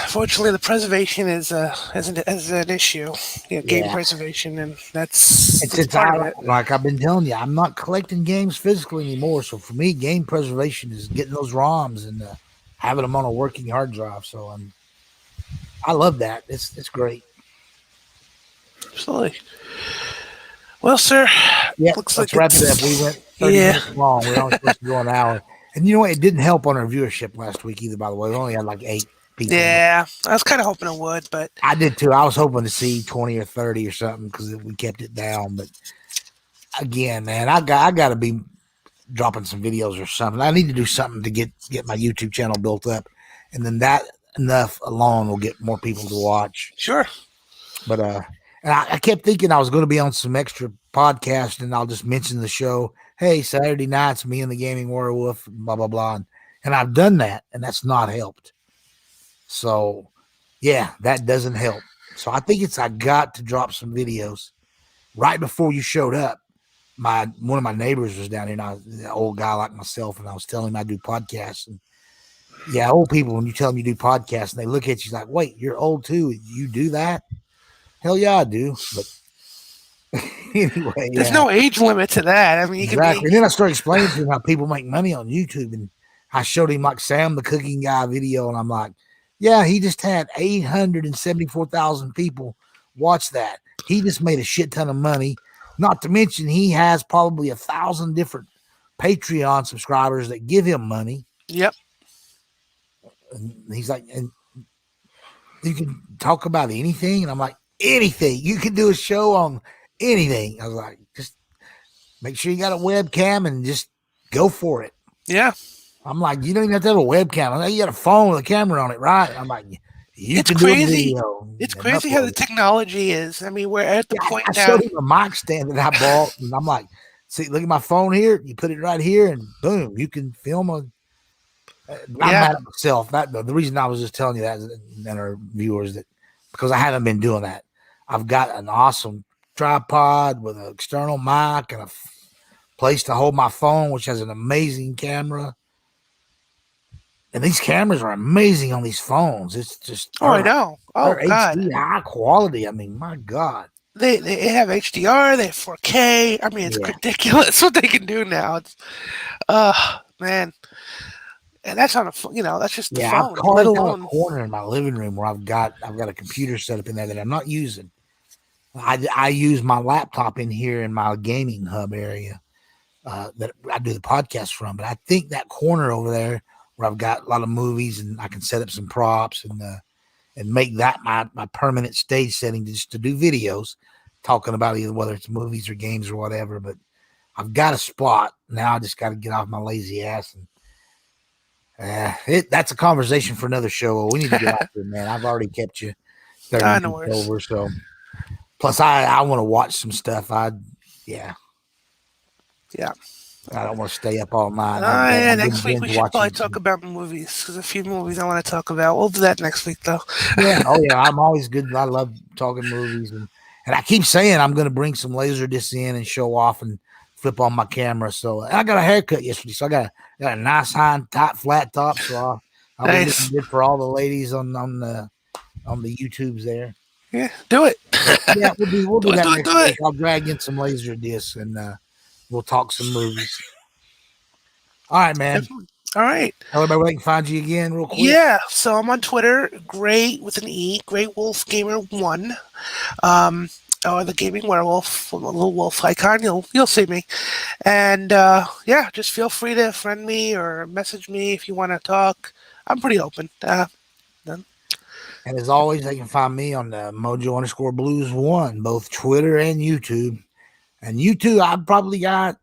Fortunately, the preservation is an issue. Game preservation, and that's part of it. Like I've been telling you, I'm not collecting games physically anymore. So for me, game preservation is getting those ROMs and having them on a working hard drive. So I love that. It's great. Absolutely. Well, sir, Yeah, looks let's like wrap it up. We went 30 Yeah. minutes long. We're only supposed to go an hour. And you know what? It didn't help on our viewership last week either, by the way. We only had like 8 people. Yeah. I was kind of hoping it would, but I did too. I was hoping to see 20 or 30 or something because we kept it down. But again, man, I got to be dropping some videos or something. I need to do something to get my YouTube channel built up. And then that enough alone will get more people to watch. sure. But and I kept thinking I was going to be on some extra podcast, and I'll just mention the show. Hey, Saturday nights, me and the Gaming Werewolf, blah blah blah, and I've done that, and that's not helped. So, yeah, that doesn't help. So I think I got to drop some videos right before you showed up. One of my neighbors was down here, and an old guy like myself, and I was telling him I do podcasts. And yeah, old people, when you tell them you do podcasts, and they look at you like, "Wait, you're old too? You do that?" Hell yeah, I do. But anyway, There's no age limit to that. I mean, you exactly. can And then I started explaining to him how people make money on YouTube, and I showed him like Sam the Cooking Guy video, and I'm like, yeah, he just had 874,000 people watch that. He just made a shit ton of money. Not to mention, he has probably 1,000 different Patreon subscribers that give him money. Yep. And he's like, and you can talk about anything, and I'm like, anything. You can do a show on anything. I was like, just make sure you got a webcam and just go for it. Yeah. I'm like, you don't even have to have a webcam. I'm like, you got a phone with a camera on it, right? I'm like, It's can crazy. do a video. It's crazy how the technology is. I mean, we're at the point I now. showed him a mic stand that I bought, and I'm like, see, look at my phone here. You put it right here, and boom, you can film a. I'm mad at myself. The reason I was just telling you that, and our viewers, that because I haven't been doing that. I've got an awesome tripod with an external mic and a place to hold my phone, which has an amazing camera. And these cameras are amazing on these phones. It's just I know. Oh they're God, HD, high quality. I mean, my God. They have HDR. They have 4K. I mean, it's ridiculous what they can do now. It's, man. And that's on that's just the phone. I've carved out a corner in my living room where I've got a computer set up in there that I'm not using. I use my laptop in here in my gaming hub area that I do the podcast from. But I think that corner over there where I've got a lot of movies and I can set up some props and make that my permanent stage setting just to do videos talking about either whether it's movies or games or whatever. But I've got a spot now. I just got to get off my lazy ass and. That's a conversation for another show. We need to get out there, man. I've already kept you 30 minutes over. So, plus, I want to watch some stuff. Yeah. I don't want to stay up all night. Next week we should probably talk about movies. There's a few movies I want to talk about. We'll do that next week, though. Yeah. Oh, yeah. I'm always good. I love talking movies, and I keep saying I'm going to bring some laser discs in and show off and flip on my camera. So I got a haircut yesterday, so I got a nice high top flat top. So I'll be looking good for all the ladies on the YouTubes there. Yeah, do it. Yeah, we'll do that next week. I'll drag in some laser discs and we'll talk some movies. All right, man. All right. Tell everybody where they can find you again real quick. Yeah, so I'm on Twitter, Gray with an E, Gray Wolf Gamer 1. Or the Gaming Werewolf, a little wolf icon. You'll see me, and just feel free to friend me or message me if you want to talk. I'm pretty open. And as always, they can find me on the Mojo_Blues1, both Twitter and YouTube. And YouTube, I've probably got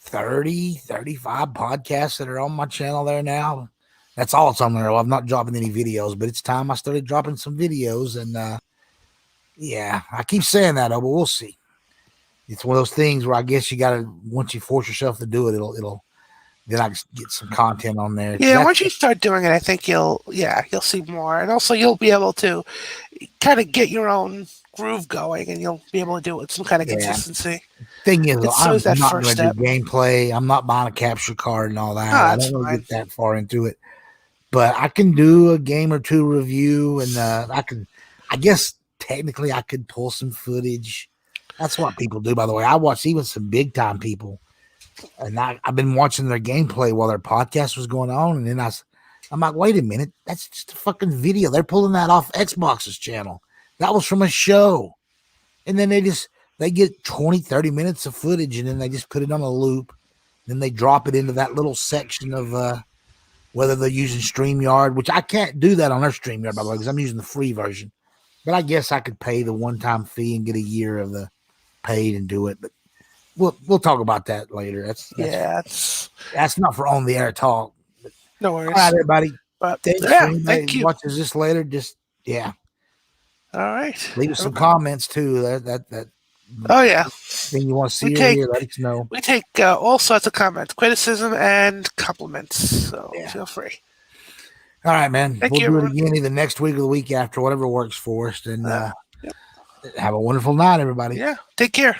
30, 35 podcasts that are on my channel there now. That's all it's on there. I'm not dropping any videos, but it's time I started dropping some videos, and yeah, I keep saying that, but we'll see. It's one of those things where I guess you gotta, once you force yourself to do it, it'll then I can get some content on there. Yeah, once you start doing it, I think you'll see more, and also you'll be able to kind of get your own groove going, and you'll be able to do it with some kind of consistency. Thing is, I'm not going to do gameplay. I'm not buying a capture card and all that. I don't really get that far into it, but I can do a game or two review, and I guess. Technically, I could pull some footage. That's what people do, by the way. I watch even some big time people, and I've been watching their gameplay while their podcast was going on, and then I'm like, wait a minute, that's just a fucking video. They're pulling that off Xbox's channel. That was from a show, and then they just they get 20, 30 minutes of footage, and then they just put it on a loop. Then they drop it into that little section of whether they're using StreamYard, which I can't do that on their StreamYard, by the way, because I'm using the free version. But I guess I could pay the one-time fee and get a year of the paid and do it. But we'll talk about that later. That's not for on the air talk. No worries. All right, everybody. But Thanks for anybody thank you. watches this later. Just All right. leave us some comments too. That Oh yeah. thing you want to see or hear, let us know. We take all sorts of comments, criticism, and compliments. So feel free. All right, man. Thank we'll you, do everyone. it again either next week or the week after, whatever works for us. And have a wonderful night, everybody. Yeah. Take care.